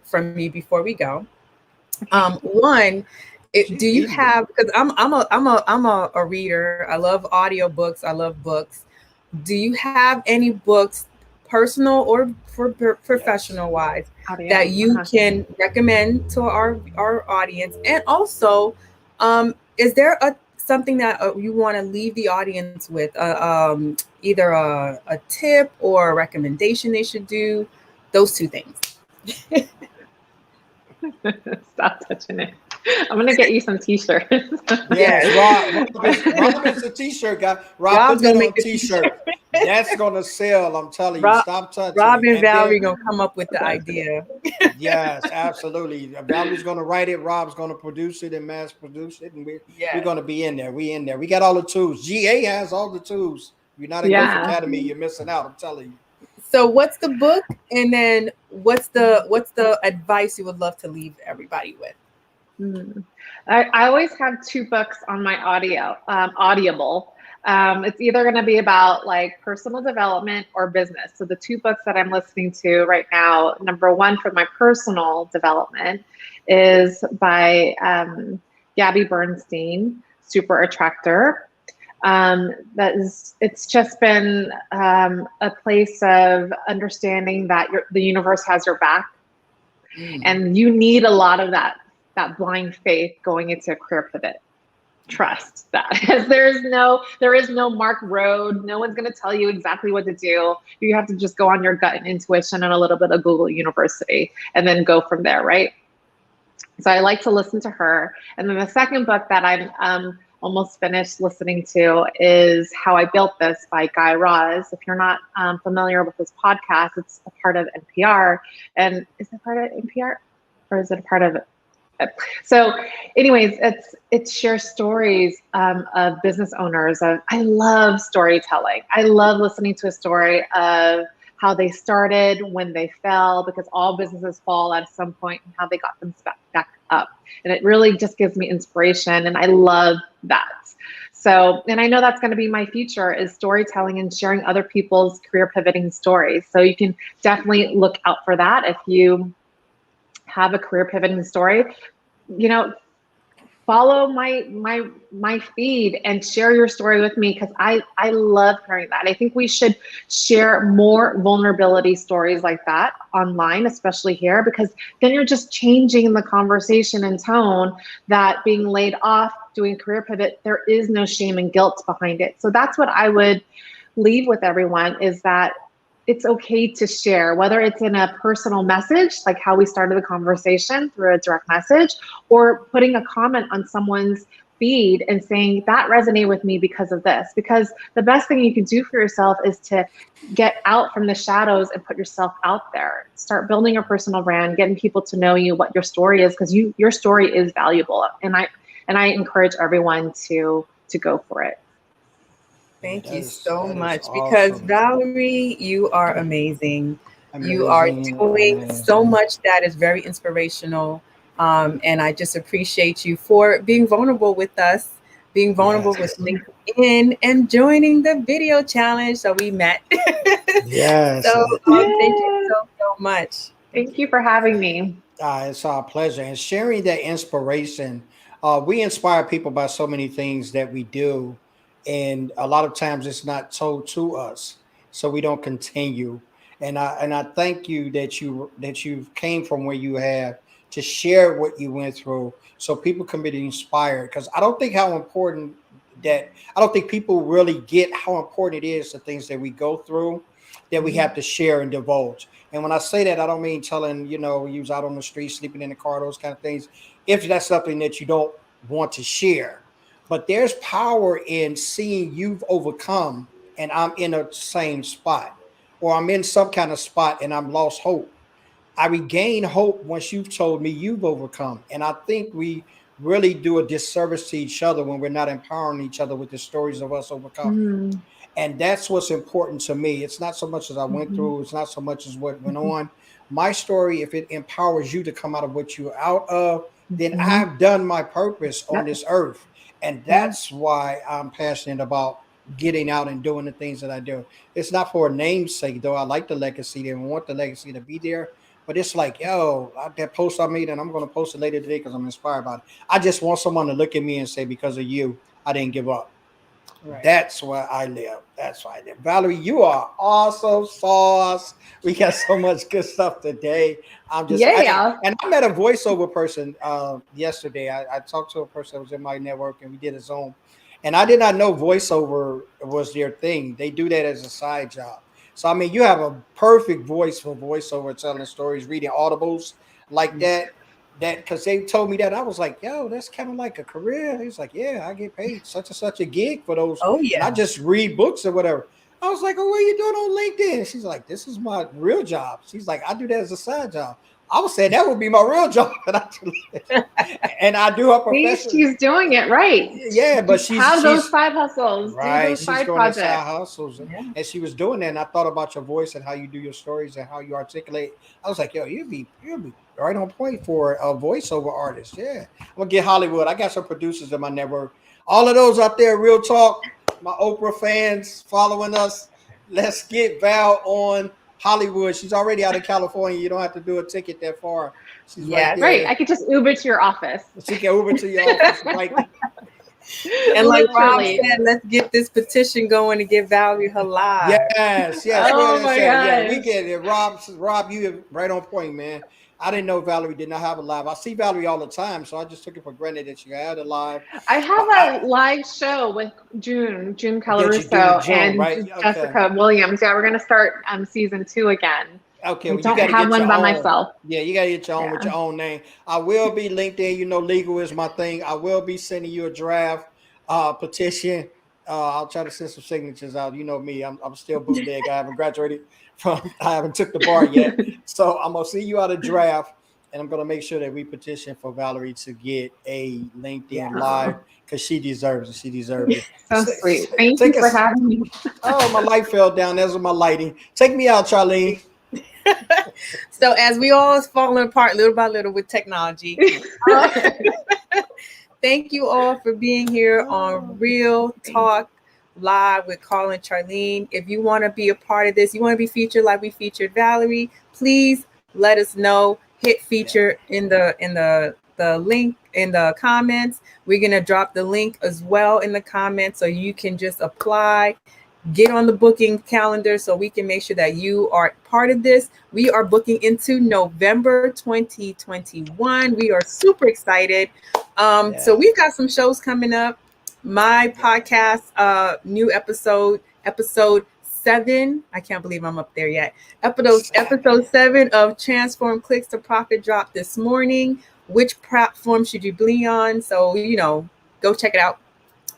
from you before we go. One, do you have? Because I'm a reader. I love audiobooks. I love books. Do you have any books, personal or for professional wise, Audio. that you can recommend to our audience? And also, is there something that you want to leave the audience with? Either a tip or a recommendation they should do. Those two things. Stop touching it. I'm gonna get you some t-shirts. Yes, Rob is a t-shirt guy. Rob, Rob's put that gonna on make a the t-shirt. That's gonna sell. I'm telling you. Rob, Stop touching Rob it. and And Valerie then, gonna come up with the idea. yes, absolutely. Valerie's gonna write it. Rob's gonna produce it and mass produce it, and we're Yes. gonna be in there. We in there. We got all the tools. GA has all the tools. If you're not in Growth Yeah. Academy, you're missing out. I'm telling you. So what's the book, and then what's the advice you would love to leave everybody with? I always have two books on my Audible. It's either going to be about like personal development or business. So the two books that I'm listening to right now, number one for my personal development is by Gabby Bernstein, Super Attractor. It's just been a place of understanding that the universe has your back, and you need a lot of that blind faith going into a career pivot. Trust that. there is no marked road. No one's going to tell you exactly what to do. You have to just go on your gut and intuition and a little bit of Google University, and then go from there, right? So I like to listen to her. And then the second book that I'm almost finished listening to is How I Built This by Guy Raz. If you're not familiar with this podcast, it's a part of NPR. And is it part of NPR, or is it a part of it? So anyways, it shares stories of business owners. I love storytelling. I love listening to a story of how they started, when they fell, because all businesses fall at some point, and how they got them back up. And it really just gives me inspiration, and I love that. So, and I know that's going to be my future, is storytelling and sharing other people's career pivoting stories. So you can definitely look out for that. If you have a career pivoting story, follow my feed and share your story with me, because I love hearing that. I think we should share more vulnerability stories like that online, especially here, because then you're just changing the conversation and tone, that being laid off, doing a career pivot, there is no shame and guilt behind it. So that's what I would leave with everyone, is that it's okay to share, whether it's in a personal message, like how we started the conversation through a direct message, or putting a comment on someone's feed and saying that resonated with me because of this. Because the best thing you can do for yourself is to get out from the shadows and put yourself out there. Start building your personal brand, getting people to know you, what your story is, because your story is valuable. And I encourage everyone to go for it. Thank you so much, awesome. because Valerie, you are amazing. You are doing so much that is very inspirational. And I just appreciate you for being vulnerable with us, being vulnerable with LinkedIn, and joining the video challenge. So we met. Yes. So thank you so much. Thank you for having me. It's our pleasure. And sharing that inspiration. We inspire people by so many things that we do. And a lot of times it's not told to us. So we don't continue. And I thank you that you came from where you have to share what you went through, so people can be inspired. Because I don't think people really get how important it is, the things that we go through, that we have to share and divulge. And when I say that, I don't mean telling, you was out on the street, sleeping in the car, those kind of things, if that's something that you don't want to share. But there's power in seeing you've overcome and I'm in the same spot, or I'm in some kind of spot and I'm lost hope. I regain hope once you've told me you've overcome. And I think we really do a disservice to each other when we're not empowering each other with the stories of us overcoming. Mm. And that's what's important to me. It's not so much as I went Mhm. through, it's not so much as what went Mhm. on. My story, if it empowers you to come out of what you're out of, then Mhm. I've done my purpose on Yep. this earth. And Yeah. that's why I'm passionate about getting out and doing the things that I do. It's not for a namesake, though. I like the legacy there and want the legacy to be there. But it's like, yo, that post I made, and I'm going to post it later today because I'm inspired by it. I just want someone to look at me and say, because of you, I didn't give up. Right. That's where I live. That's why I live. Valerie, you are awesome sauce. We got so much good stuff today. Yeah. And I met a voiceover person yesterday. I talked to a person that was in my network and we did a Zoom. And I did not know voiceover was their thing. They do that as a side job. So I mean, you have a perfect voice for voiceover, telling stories, reading audibles like that. That because they told me that, I was like, yo, that's kind of like a career. He's like, yeah, I get paid such and such a gig for those, Oh and I yeah. just read books or whatever. I was like, oh, what are you doing on LinkedIn? She's like, this is my real job. She's like, I do that as a side job. I was saying that would be my real job, and I do her See, professional. she's doing it right. Yeah, but Just have those she's side hustles, do right. those She's side doing her side projects. hustles, Yeah. and she was doing that. And I thought about your voice and how you do your stories and how you articulate. I was like, yo, you'd be right on point for a voiceover artist. Yeah, I'm gonna get Hollywood. I got some producers in my network. All of those out there, real talk. My Oprah fans following us. Let's get Val on Hollywood. She's already out of California. You don't have to do a ticket that far. She's right Yes. Right. there. I could just Uber to your office. She can Uber to your office right. And like Rob Literally. said, let's get this petition going to get Valerie her live. Yes, Oh where that's my at. Yeah, we gosh. get it. Rob, you right on point, man. I didn't know Valerie did not have a live. I see Valerie all the time, so I just took it for granted that she had a live. I But have a live show with June that you do with Calaruso June, and right? Okay. Jessica Williams. Yeah, we're gonna start season 2 again. Okay, I well, you don't got to have get one your by own. myself. Yeah, you got to get your own with Yeah. your own name. I will be LinkedIn. You know, legal is my thing. I will be sending you a draft petition. I'll try to send some signatures out. You know me. I'm still bootleg. I haven't graduated from. I haven't took the bar yet. So I'm gonna see you out a draft, and I'm gonna make sure that we petition for Valerie to get a Yeah. LinkedIn live because she deserves it. She deserves it. So sweet. Thank you Take for us. having me. Oh, my light fell down. That's my lighting. Take me out, Charlene. So as we all falling apart little by little with technology, thank you all for being here on Real Talk Live with Carl and Charlene. If you want to be a part of this, you want to be featured like we featured Valerie, please let us know. Hit feature in the link in the comments. We're gonna drop the link as well in the comments so you can just apply. Get on the booking calendar so we can make sure that you are part of this. We are booking into November 2021. We are super excited. So we've got some shows coming up. My podcast, new episode 7. I can't believe I'm up there yet. Episode 7 of Transform Clicks to Profit dropped this morning. Which platform should you be on? So, go check it out.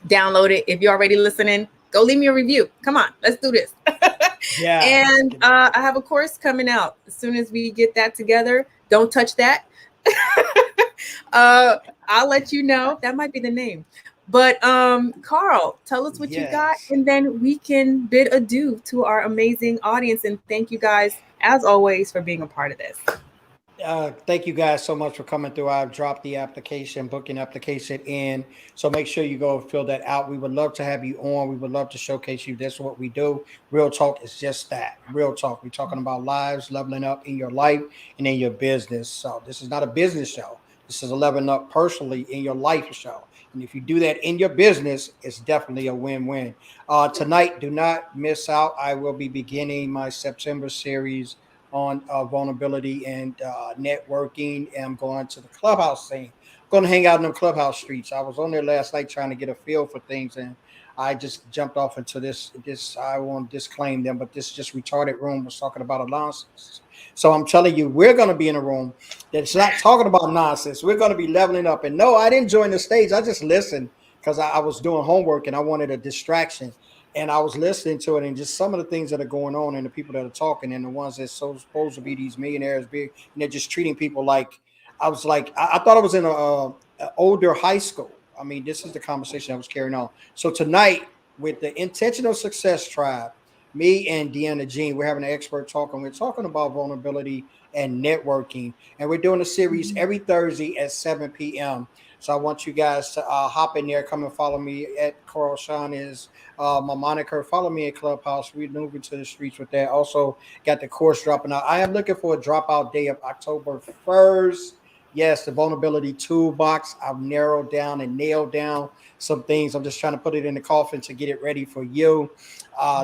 Download it. If you're already listening, go leave me a review. Come on, let's do this. Yeah. And I have a course coming out. As soon as we get that together, don't touch that. I'll let you know. That might be the name. But Carl, tell us what you got, and then we can bid adieu to our amazing audience. And thank you guys, as always, for being a part of this. Thank you guys so much for coming through. I've dropped the booking application in. So make sure you go fill that out. We would love to have you on. We would love to showcase you. That's what we do. Real talk is just that. Real talk. We're talking about lives, leveling up in your life and in your business. So this is not a business show. This is a leveling up personally in your life show. And if you do that in your business, it's definitely a win-win. Tonight, do not miss out. I will be beginning my September series on vulnerability and networking. And I'm going to the clubhouse scene. I'm going to hang out in the clubhouse streets. I was on there last night trying to get a feel for things, and I just jumped off into this. I won't disclaim them, but this just retarded room was talking about a nonsense. So I'm telling you, we're going to be in a room that's not talking about nonsense. We're going to be leveling up. And no, I didn't join the stage. I just listened because I was doing homework and I wanted a distraction. and I was listening to it, and just some of the things that are going on, and the people that are talking, and the ones that's so supposed to be these millionaires, big, and they're just treating people like. I was like, I thought I was in a older high school. I mean, this is the conversation I was carrying on. So tonight, with the Intentional Success Tribe, me and Deanna Jean, we're having an expert talking. We're talking about vulnerability and networking, and we're doing a series every Thursday at 7 p.m. So I want you guys to hop in there, come and follow me at Carl Sean is my moniker. Follow me at Clubhouse. We're moving to the streets with that. Also got the course dropping out. I am looking for a dropout day of October 1st. Yes, the vulnerability toolbox. I've narrowed down and nailed down some things. I'm just trying to put it in the coffin to get it ready for you.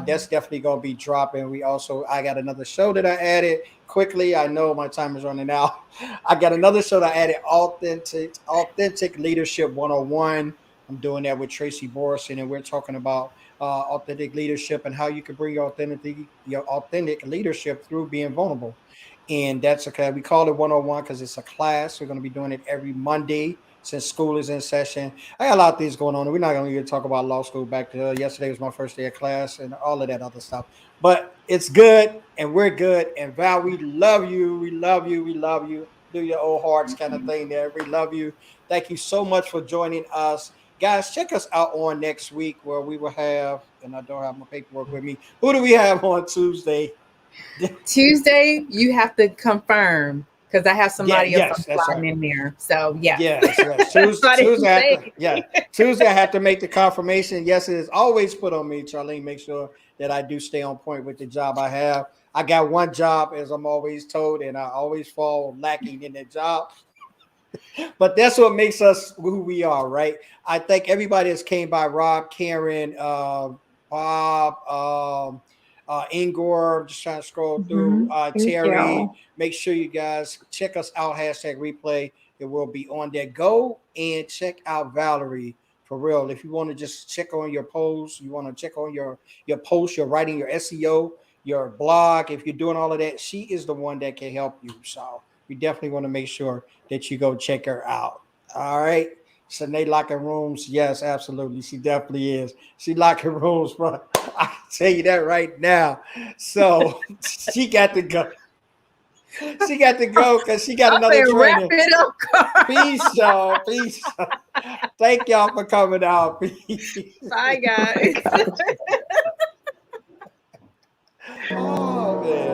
That's definitely going to be dropping. I got another show that I added quickly. I know my time is running out. I got another show that I added, Authentic Leadership 101. I'm doing that with Tracy Borison, and we're talking about authentic leadership and how you can bring your authentic leadership through being vulnerable. And that's okay. We call it 101 because it's a class. We're going to be doing it every Monday since school is in session. I got a lot of things going on. We're not going to even talk about law school back to yesterday was my first day of class and all of that other stuff. But it's good and we're good. And Val, we love you. We love you. We love you. Do your old hearts kind of thing there. We love you. Thank you so much for joining us. Guys, check us out on next week where we will have, and I don't have my paperwork with me. Who do we have on Tuesday? Tuesday, you have to confirm because I have somebody else right. in there. So yes. Tuesday I have to make the confirmation. Yes, it is always put on me, Charlene. Make sure that I do stay on point with the job I have. I got one job, as I'm always told, and I always fall lacking in that job. But that's what makes us who we are, right? I thank everybody that's came by: Rob, Karen, Bob, Ingor. Just trying to scroll through. Terry, make sure you guys check us out. #replay. It will be on there. Go and check out Valerie for real. If you want to just check on your posts, you want to check on your posts, your writing, your SEO, your blog. If you're doing all of that, she is the one that can help you. So we definitely want to make sure that you go check her out. All right. Sinead locking rooms. Yes, absolutely. She definitely is. She locking rooms, bro. I can tell you that right now. So she got to go. She got to go because she got another training. Peace, y'all. Peace. Thank y'all for coming out. Peace. Bye, guys. Oh, man.